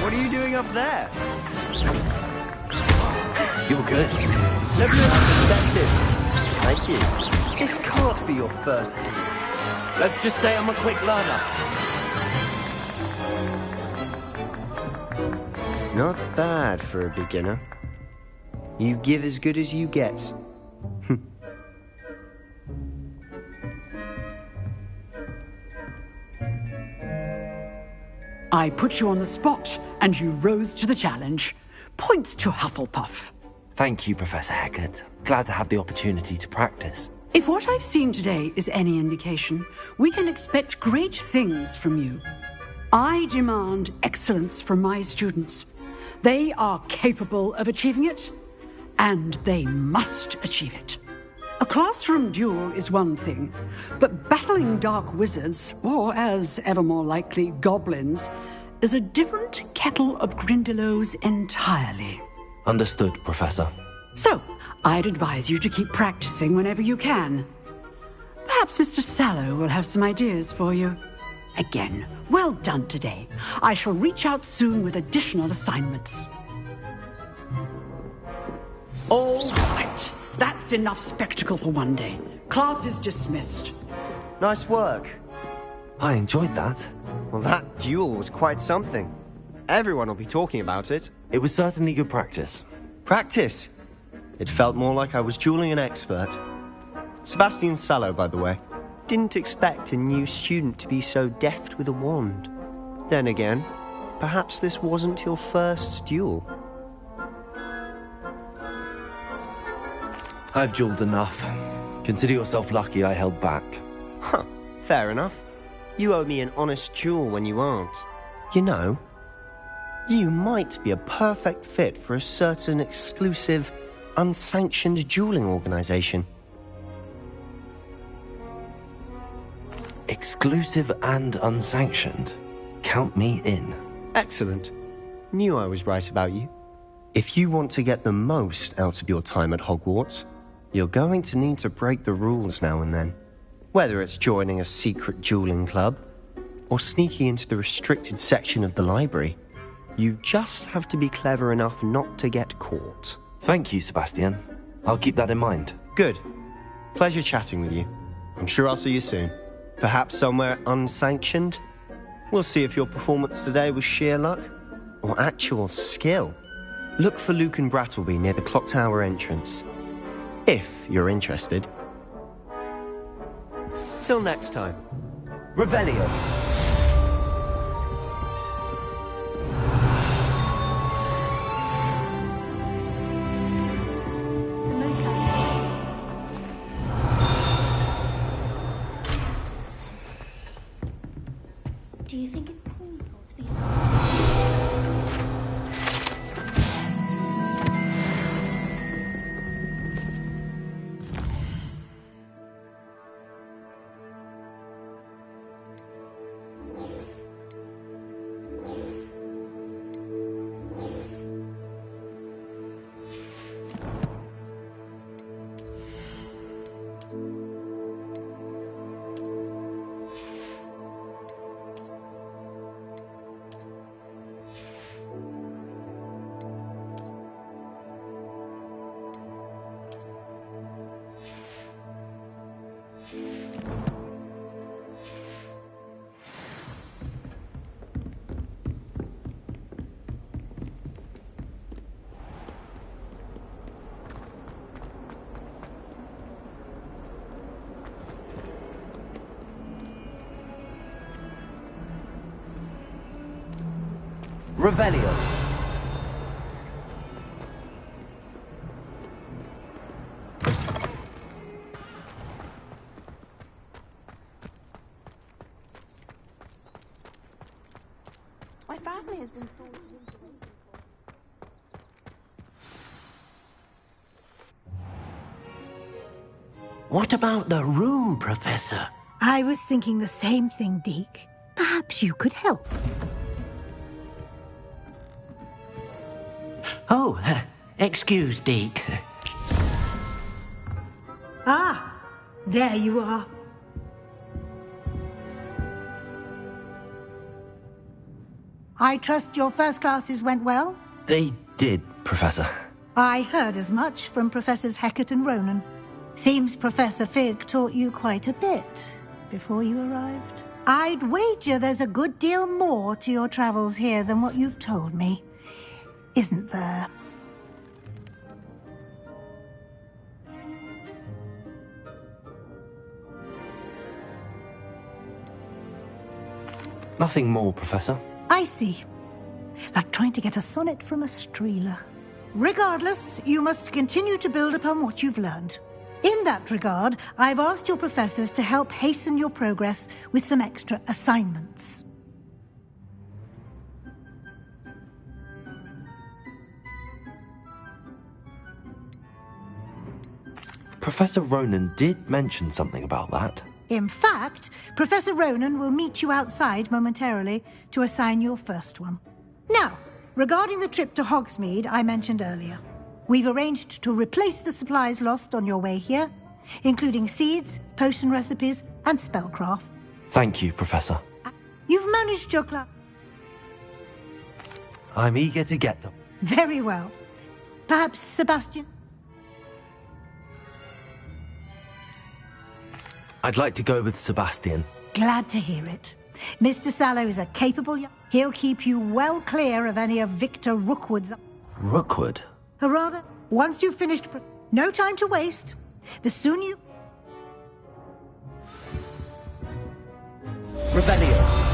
What are you doing up there? You're good. Levioso perspective. Thank you. This can't be your first. Let's just say I'm a quick learner. Not bad for a beginner. You give as good as you get. I put you on the spot, and you rose to the challenge. Points to Hufflepuff. Thank you, Professor Hecat. Glad to have the opportunity to practice. If what I've seen today is any indication, we can expect great things from you. I demand excellence from my students. They are capable of achieving it, and they must achieve it. A classroom duel is one thing, but battling dark wizards, or as ever more likely, goblins, is a different kettle of Grindylows entirely. Understood, Professor. So, I'd advise you to keep practicing whenever you can. Perhaps Mr. Sallow will have some ideas for you. Again, well done today. I shall reach out soon with additional assignments. All right. That's enough spectacle for one day. Class is dismissed. Nice work. I enjoyed that. Well, that duel was quite something. Everyone will be talking about it. It was certainly good practice. Practice? It felt more like I was dueling an expert. Sebastian Sallow, by the way. Didn't expect a new student to be so deft with a wand. Then again, perhaps this wasn't your first duel. I've duelled enough. Consider yourself lucky I held back. Huh, fair enough. You owe me an honest duel when you aren't. You know, you might be a perfect fit for a certain exclusive, unsanctioned dueling organization. Exclusive and unsanctioned. Count me in. Excellent. Knew I was right about you. If you want to get the most out of your time at Hogwarts, you're going to need to break the rules now and then. Whether it's joining a secret dueling club, or sneaking into the restricted section of the library, You just have to be clever enough not to get caught. Thank you, Sebastian. I'll keep that in mind. Good. Pleasure chatting with you. I'm sure I'll see you soon. Perhaps somewhere unsanctioned? We'll see if your performance today was sheer luck or actual skill. Look for Luke and Brattleby near the clock tower entrance, if you're interested. Till next time. Revelio. Do you think it's painful to be Revelio. My family has been What about the room, Professor? I was thinking the same thing, Deke. Perhaps you could help. Oh, excuse, Deke. Ah, there you are. I trust your first classes went well? They did, Professor. I heard as much from Professors Hecat and Ronan. Seems Professor Fig taught you quite a bit before you arrived. I'd wager there's a good deal more to your travels here than what you've told me. Isn't there? Nothing more, Professor. I see. Like trying to get a sonnet from a streeler. Regardless, you must continue to build upon what you've learned. In that regard, I've asked your professors to help hasten your progress with some extra assignments. Professor Ronan did mention something about that. In fact, Professor Ronan will meet you outside momentarily to assign your first one. Now, regarding the trip to Hogsmeade I mentioned earlier, we've arranged to replace the supplies lost on your way here, including seeds, potion recipes, and spellcraft. Thank you, Professor. You've managed your class. I'm eager to get them. Very well. Perhaps Sebastian? I'd like to go with Sebastian. Glad to hear it. Mr. Sallow is a capable young... He'll keep you well clear of any of Victor Rookwood's... Rookwood? Or rather, once you've finished... No time to waste. The sooner you... Revelio.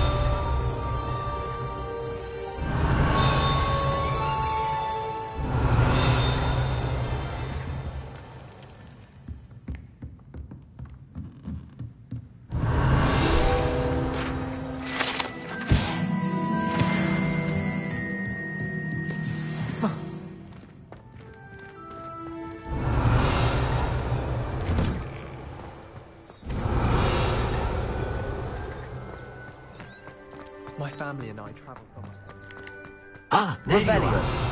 My family and I traveled somewhere. Ah, there you Revelio. are.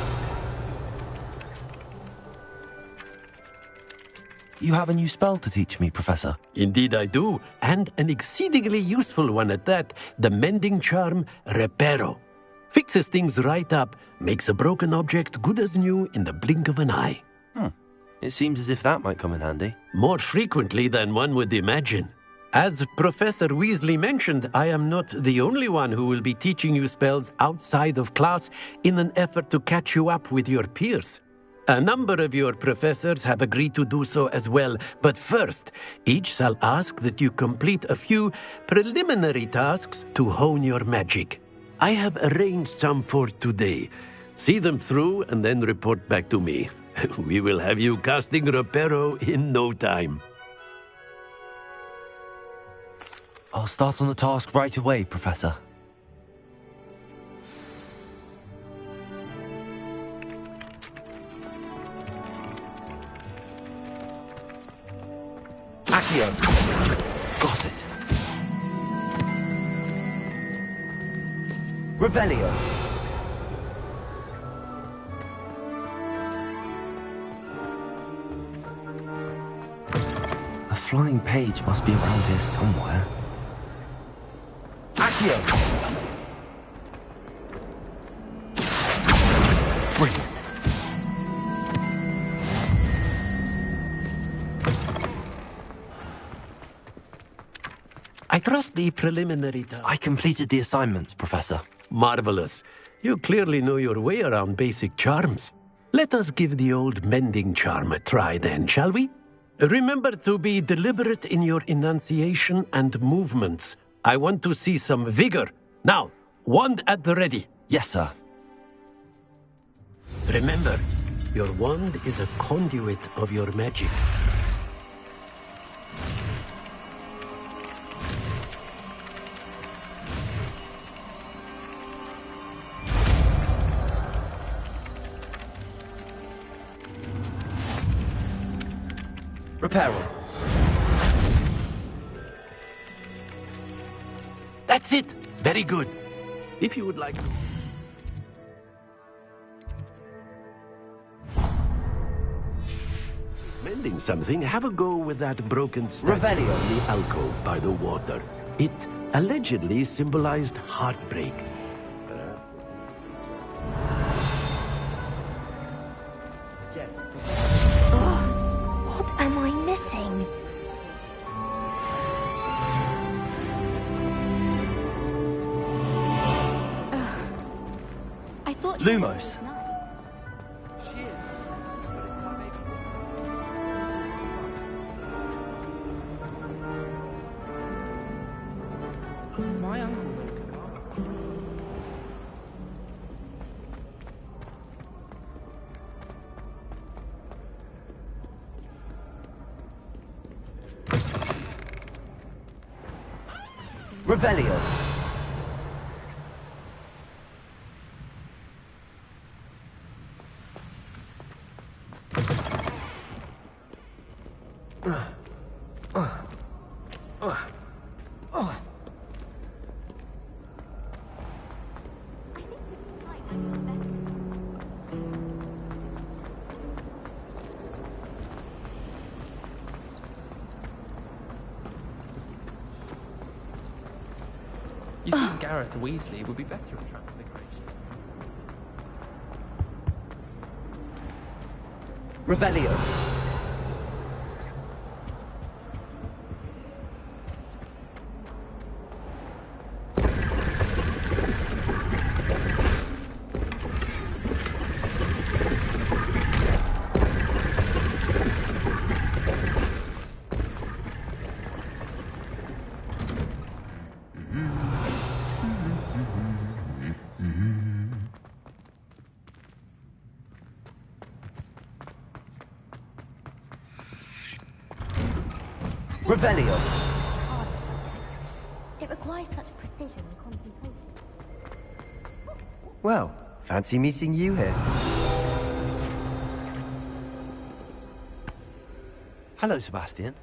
You have a new spell to teach me, Professor. Indeed I do, and an exceedingly useful one at that, the mending charm Reparo. Fixes things right up, makes a broken object good as new in the blink of an eye. It seems as if that might come in handy. More frequently than one would imagine. As Professor Weasley mentioned, I am not the only one who will be teaching you spells outside of class in an effort to catch you up with your peers. A number of your professors have agreed to do so as well, but first, each shall ask that you complete a few preliminary tasks to hone your magic. I have arranged some for today. See them through and then report back to me. We will have you casting Reparo in no time. I'll start on the task right away, Professor. Accio. Got it. Revelio. A flying page must be around here somewhere. Accio. Brilliant. I trust the preliminary task. I completed the assignments, Professor. Marvelous. You clearly know your way around basic charms. Let us give the old mending charm a try then, shall we? Remember to be deliberate in your enunciation and movements. I want to see some vigor. Now, wand at the ready. Yes, sir. Remember, your wand is a conduit of your magic. Reparo. That's it. Very good. If you would like to... Mending something, have a go with that broken statue Revelio. in the alcove by the water. It allegedly symbolized heartbreak. Yes. What am I missing? I thought Lumos. My uncle. Revelio. You think Gareth Weasley would be better at transfiguration? Revelio. Revelio. Hard subject. It requires such precision and concentration. Well, fancy meeting you here. Hello, Sebastian.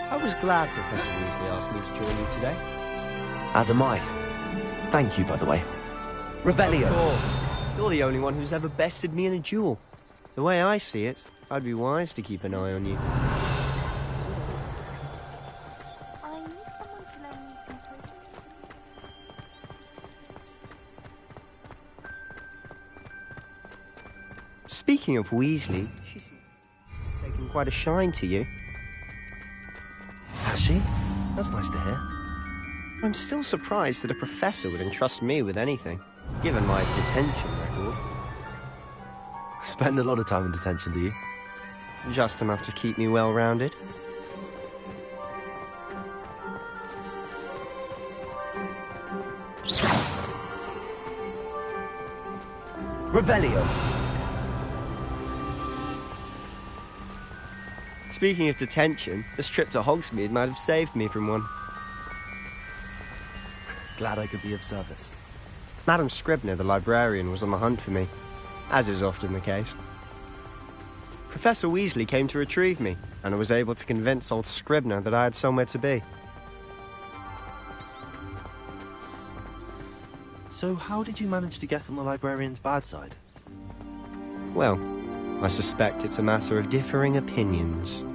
How was glad Professor Weasley asked me to join you today. As am I. Thank you, by the way. Revelio. Of course. You're the only one who's ever bested me in a duel. The way I see it, I'd be wise to keep an eye on you. Speaking of Weasley, she's taken quite a shine to you. Has she? That's nice to hear. I'm still surprised that a professor would entrust me with anything, given my detention record. Spend a lot of time in detention, do you? Just enough to keep me well-rounded. Revelio. Speaking of detention, this trip to Hogsmeade might have saved me from one. Glad I could be of service. Madam Scribner, the librarian, was on the hunt for me, as is often the case. Professor Weasley came to retrieve me, and I was able to convince old Scribner that I had somewhere to be. So how did you manage to get on the librarian's bad side? Well, I suspect it's a matter of differing opinions.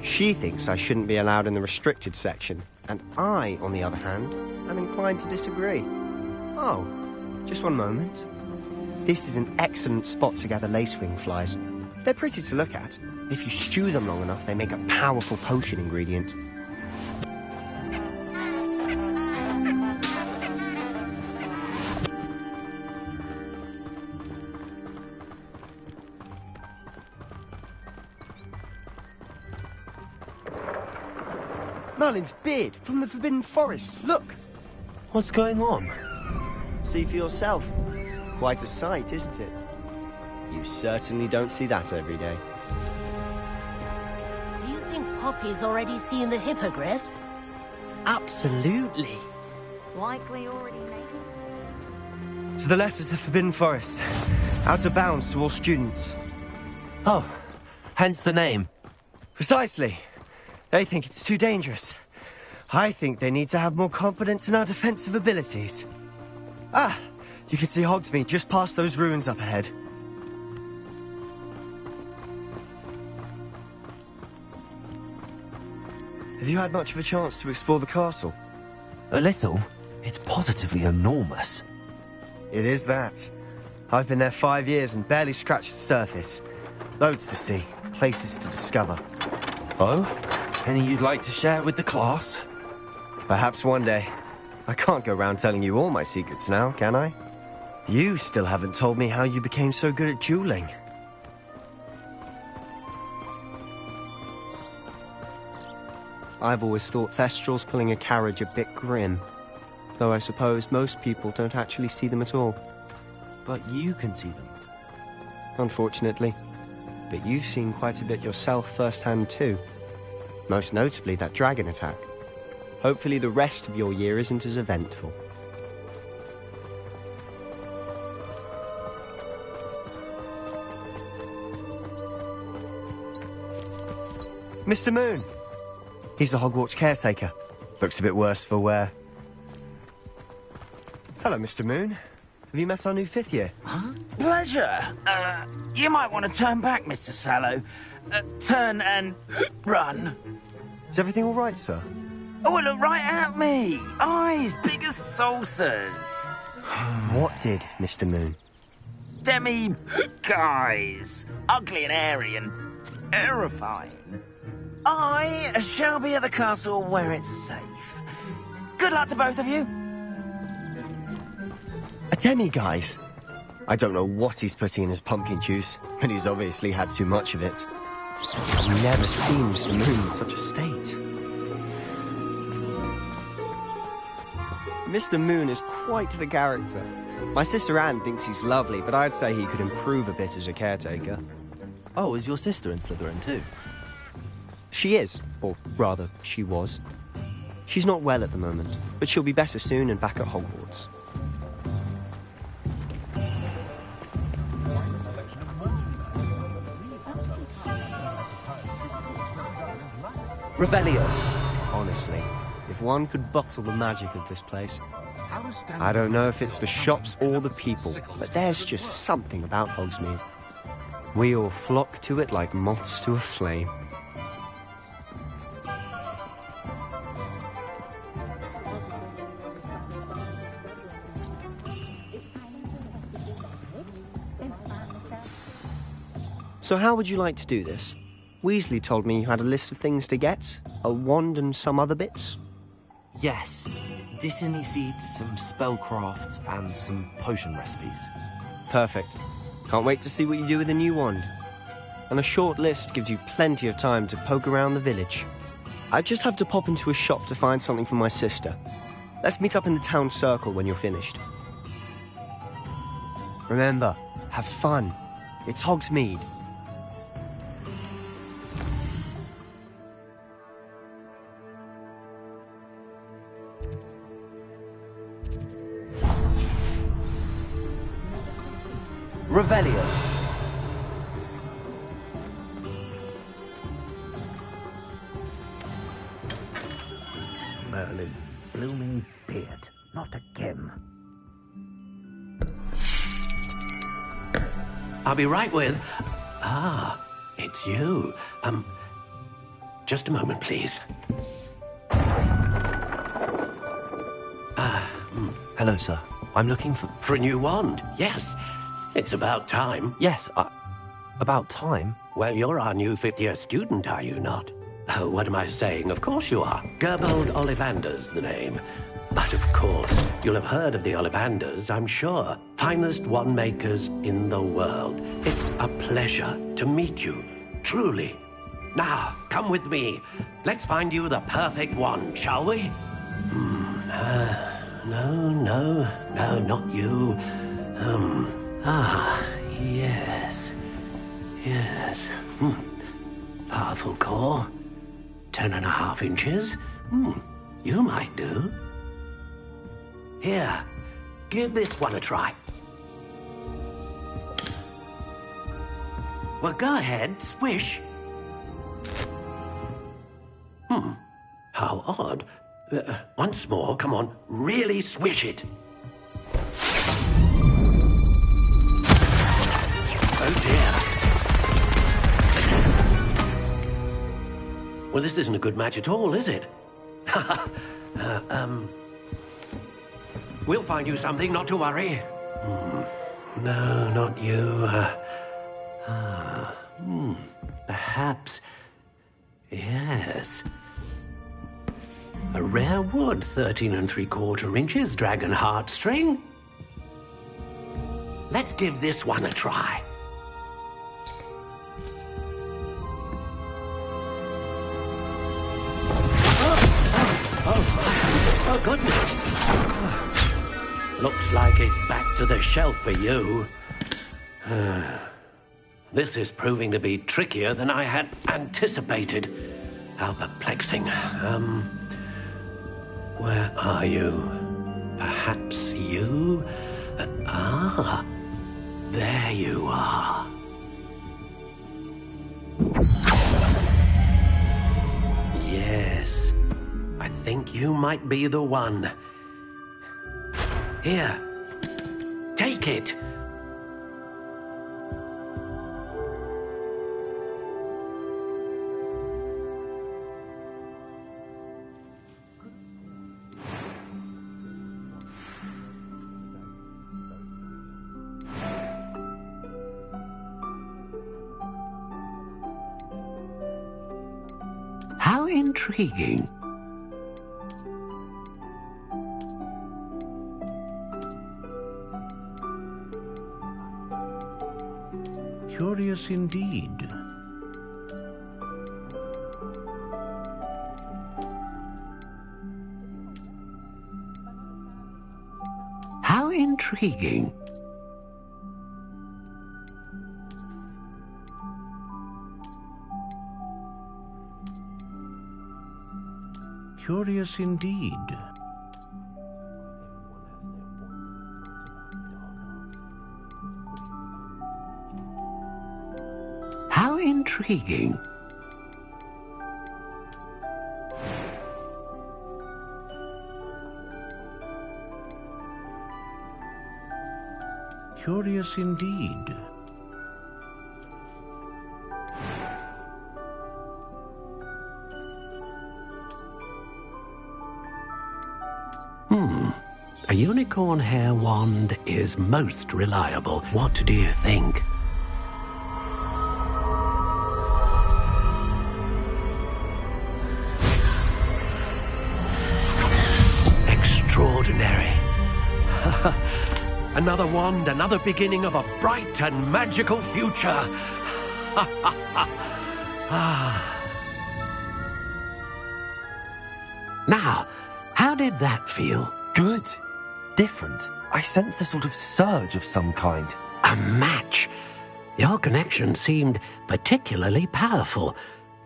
She thinks I shouldn't be allowed in the restricted section, and I, on the other hand, am inclined to disagree. Oh, just one moment. This is an excellent spot to gather lacewing flies. They're pretty to look at. If you stew them long enough, they make a powerful potion ingredient. Merlin's beard from the Forbidden Forest. Look! What's going on? See for yourself. Quite a sight, isn't it? You certainly don't see that every day. Do you think Poppy's already seen the hippogriffs? Absolutely. Likely already made it. To the left is the Forbidden Forest. Out of bounds to all students. Oh, hence the name. Precisely. They think it's too dangerous. I think they need to have more confidence in our defensive abilities. Ah, you can see Hogsmeade just past those ruins up ahead. Have you had much of a chance to explore the castle? A little. It's positively enormous. It is that. I've been there 5 years and barely scratched the surface. Loads to see, places to discover. Oh? Any you'd like to share with the class? Perhaps one day. I can't go around telling you all my secrets now, can I? You still haven't told me how you became so good at dueling. I've always thought Thestrals pulling a carriage a bit grim. Though I suppose most people don't actually see them at all. But you can see them. Unfortunately. But you've seen quite a bit yourself firsthand too. Most notably that dragon attack. Hopefully the rest of your year isn't as eventful. Mr. Moon! He's the Hogwarts caretaker. Looks a bit worse for wear. Hello, Mr. Moon. Have you met our new 5th year? Huh? Pleasure. You might want to turn back, Mr. Sallow. Turn and run. Is everything all right, sir? Oh, look right at me. Eyes big as saucers. What did, Mr. Moon? Demi-guys. Ugly and airy and terrifying. I shall be at the castle where it's safe. Good luck to both of you. A demi-guise? I don't know what he's putting in his pumpkin juice, but he's obviously had too much of it. I've never seen Mr. Moon in such a state. Mr. Moon is quite the character. My sister Anne thinks he's lovely, but I'd say he could improve a bit as a caretaker. Oh, is your sister in Slytherin too? She is, or rather, she was. She's not well at the moment, but she'll be better soon and back at Hogwarts. Revelio. Honestly, if one could bottle the magic of this place. I don't know if it's the shops or the people, but there's just something about Hogsmeade. We all flock to it like moths to a flame. So how would you like to do this? Weasley told me you had a list of things to get, a wand and some other bits. Yes. Dittany seeds, some spellcrafts, and some potion recipes. Perfect. Can't wait to see what you do with the new wand. And a short list gives you plenty of time to poke around the village. I just have to pop into a shop to find something for my sister. Let's meet up in the town circle when you're finished. Remember, have fun. It's Hogsmeade. Revelio. Merlin, blooming beard, not again. I'll be right with... Ah, it's you. Just a moment, please. Hello, sir. I'm looking for... For a new wand, yes. It's about time. Yes, about time? Well, you're our new fifth-year student, are you not? Oh, what am I saying? Of course you are. Gerbold Ollivander's the name. But of course, you'll have heard of the Ollivanders, I'm sure. Finest wand makers in the world. It's a pleasure to meet you, truly. Now, come with me. Let's find you the perfect wand, shall we? No, not you. Yes. Powerful core. 10.5 inches. You might do. Here, give this one a try. Well, go ahead, swish. How odd. Once more, come on, really swish it. Oh dear. Well, this isn't a good match at all, is it? We'll find you something, not to worry. No, not you. Perhaps. Yes. A rare wood, 13 3/4 inches, dragon heartstring. Let's give this one a try. Oh, goodness. Looks like it's back to the shelf for you. This is proving to be trickier than I had anticipated. How perplexing. Where are you? Perhaps you? There you are. Yes, I think you might be the one. Here, take it. How intriguing. Curious indeed. How intriguing. Curious indeed. How intriguing. Curious indeed. A unicorn hair wand is most reliable. What do you think? Extraordinary. Another wand, another beginning of a bright and magical future. Now, how did that feel? Good. Different. I sensed a sort of surge of some kind. A match. Your connection seemed particularly powerful.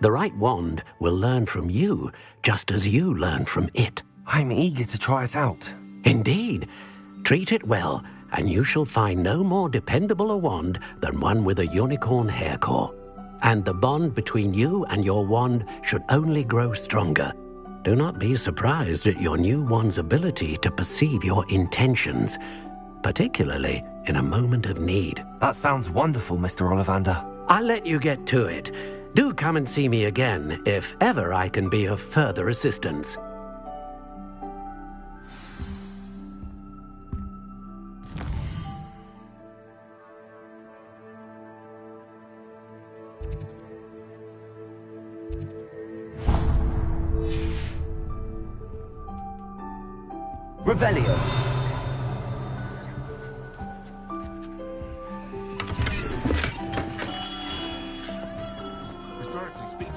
The right wand will learn from you, just as you learn from it. I'm eager to try it out. Indeed. Treat it well, and you shall find no more dependable a wand than one with a unicorn hair core. And the bond between you and your wand should only grow stronger. Do not be surprised at your new wand's ability to perceive your intentions, particularly in a moment of need. That sounds wonderful, Mr. Ollivander. I'll let you get to it. Do come and see me again if ever I can be of further assistance. Revelio. Historically speaking.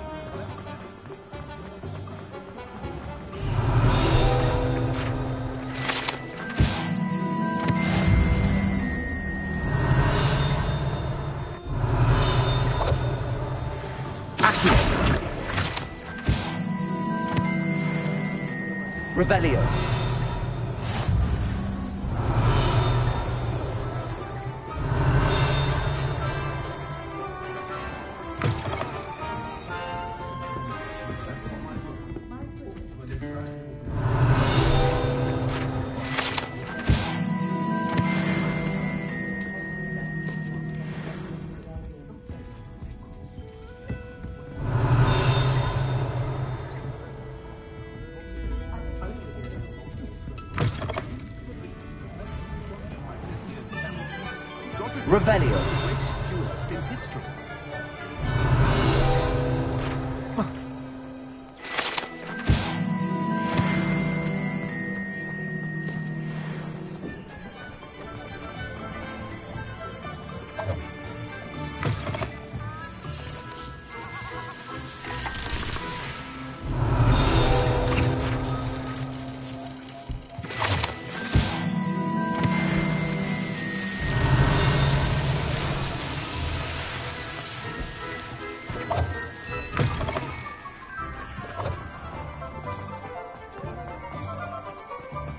Revelio. Revelio. The greatest duelist in history.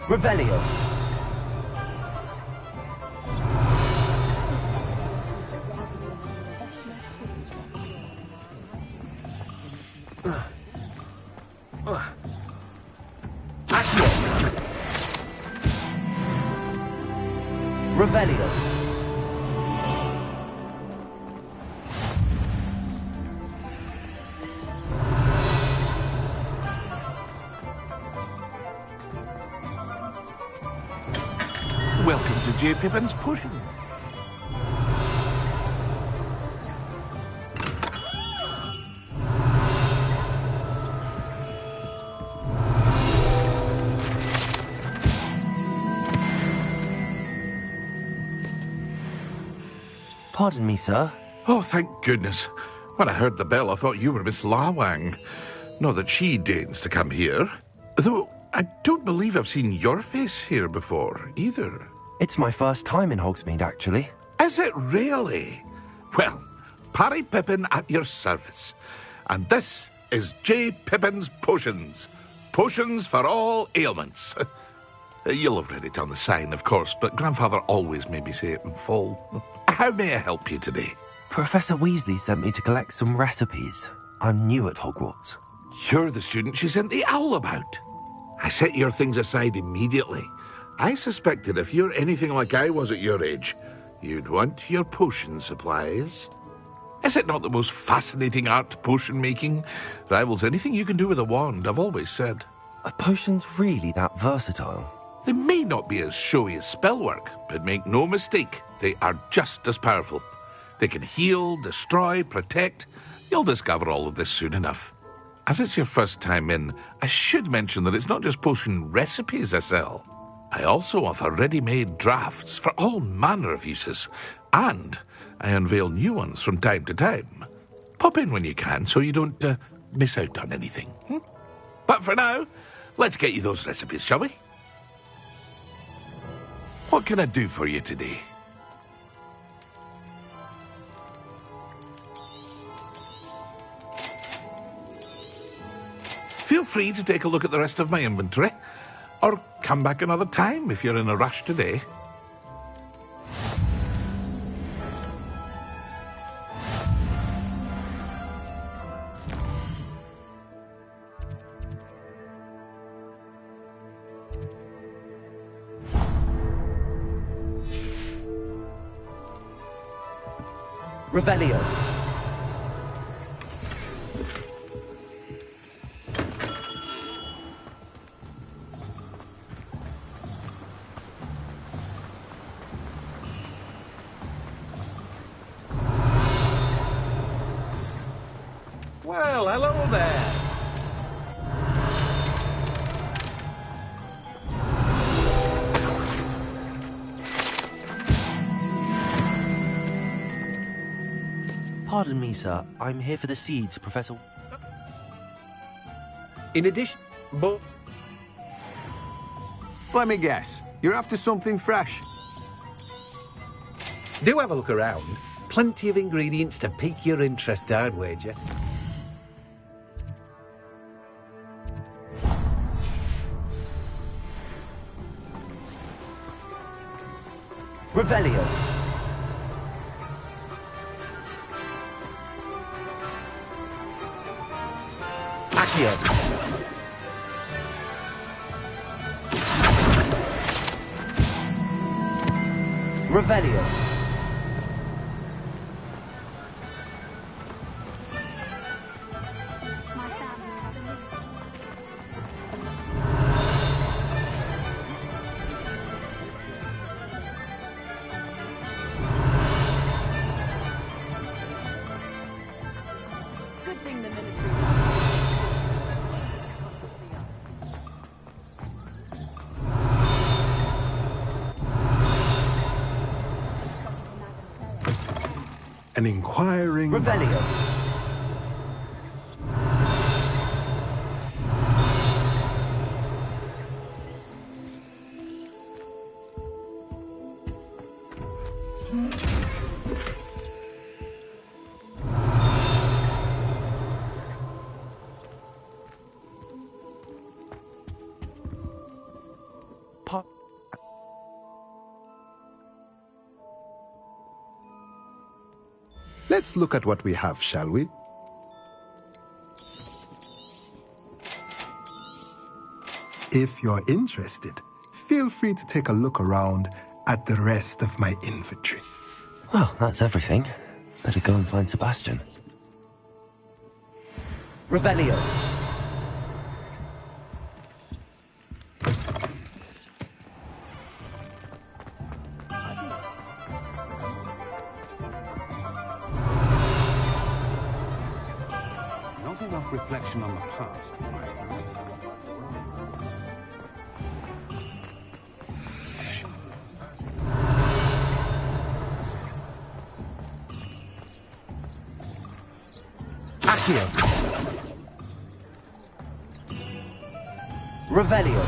Revelio. Revelio. Welcome to J. Pippin's Pudding. Pardon me, sir. Oh, thank goodness. When I heard the bell, I thought you were Miss Lawang. Not that she deigns to come here. Though I don't believe I've seen your face here before, either. It's my first time in Hogsmeade, actually. Is it really? Well, Parry Pippin at your service. And this is J. Pippin's Potions. Potions for all ailments. You'll have read it on the sign, of course, but Grandfather always made me say it in full. How may I help you today? Professor Weasley sent me to collect some recipes. I'm new at Hogwarts. You're the student she sent the owl about. I set your things aside immediately. I suspected if you're anything like I was at your age, You'd want your potion supplies. Is it not the most fascinating art, potion making? Rivals anything you can do with a wand, I've always said. Are potions really that versatile? They may not be as showy as spellwork, but make no mistake, they are just as powerful. They can heal, destroy, protect. You'll discover all of this soon enough. As it's your first time in, I should mention that it's not just potion recipes I sell. I also offer ready-made drafts for all manner of uses, and I unveil new ones from time to time. Pop in when you can so you don't miss out on anything. But for now, let's get you those recipes, shall we? What can I do for you today? Feel free to take a look at the rest of my inventory, or come back another time if you're in a rush today. Revelio. Well, hello there. Pardon me, sir. I'm here for the seeds, Professor. In addition, but... Let me guess. You're after something fresh. Do have a look around. Plenty of ingredients to pique your interest, I'd wager. Revelio. Accio. Revelio. An inquiring... Revelio. Let's look at what we have, shall we? If you're interested, feel free to take a look around at the rest of my inventory. Well, that's everything. Better go and find Sebastian. Revelio. Not enough reflection on the past. Accio. Revelio.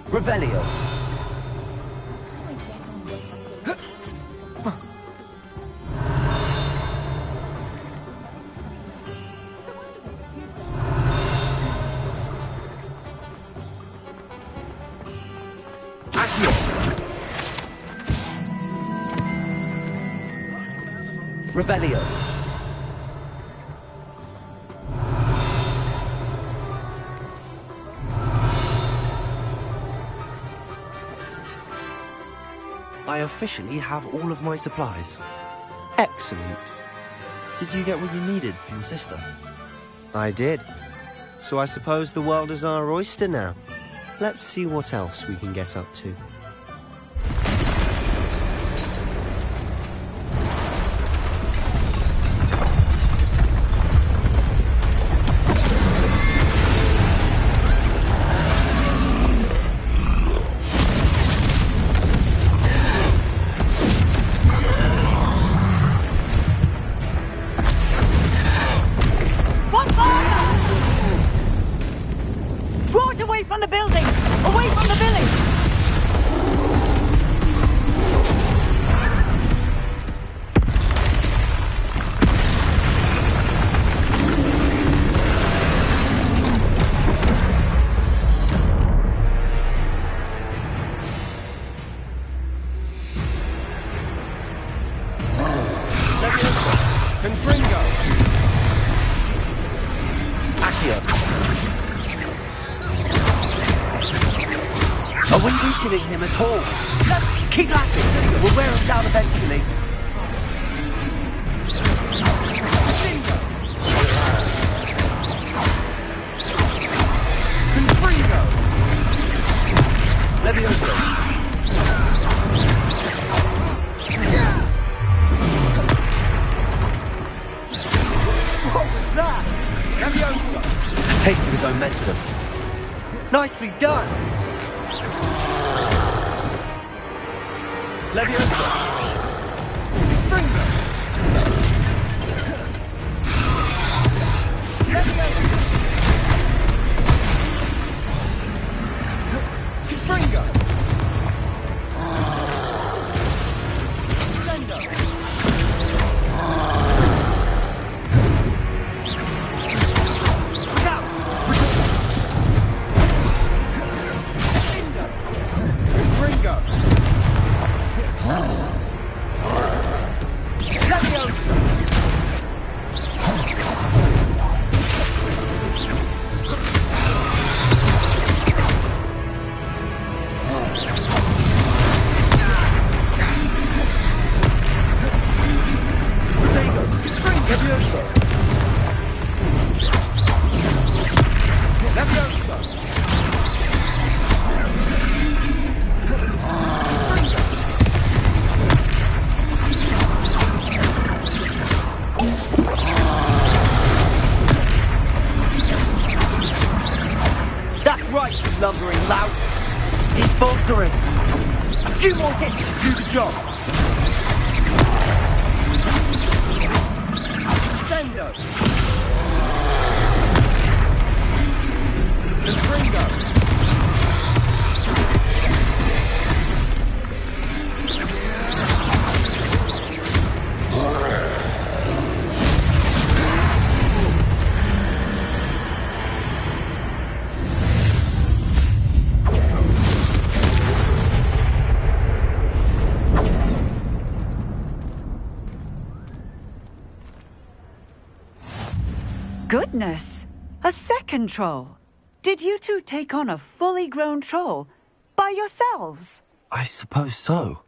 Revelio. Revelio. I officially have all of my supplies. Excellent. Did you get what you needed for your sister? I did. So I suppose the world is our oyster now. Let's see what else we can get up to. From the building! Away from the village! Confringo! Accio! Are we weakening him at all? No, keep at it! We'll wear him down eventually. Confringo! Levioso! What was that? Levioso! A taste of his own medicine. Nicely done! Leviosa! Confringo! Leviosa! Confringo! Sendo! Look out! Sendo! Confringo! Lumbering louts. He's faltering. A few more hits to do the job. Sendo. Confringo. Goodness! A second troll! Did you two take on a fully grown troll? By yourselves? I suppose so.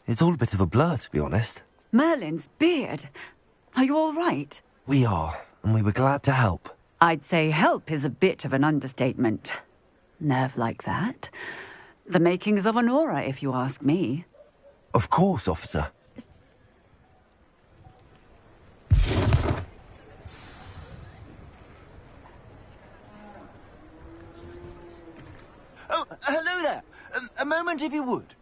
It's all a bit of a blur, to be honest. Merlin's beard. Are you all right? We are, and we were glad to help. I'd say help is a bit of an understatement. Nerve like that. The makings of an aura, if you ask me. Of course, officer. Oh, hello there. A moment if you would.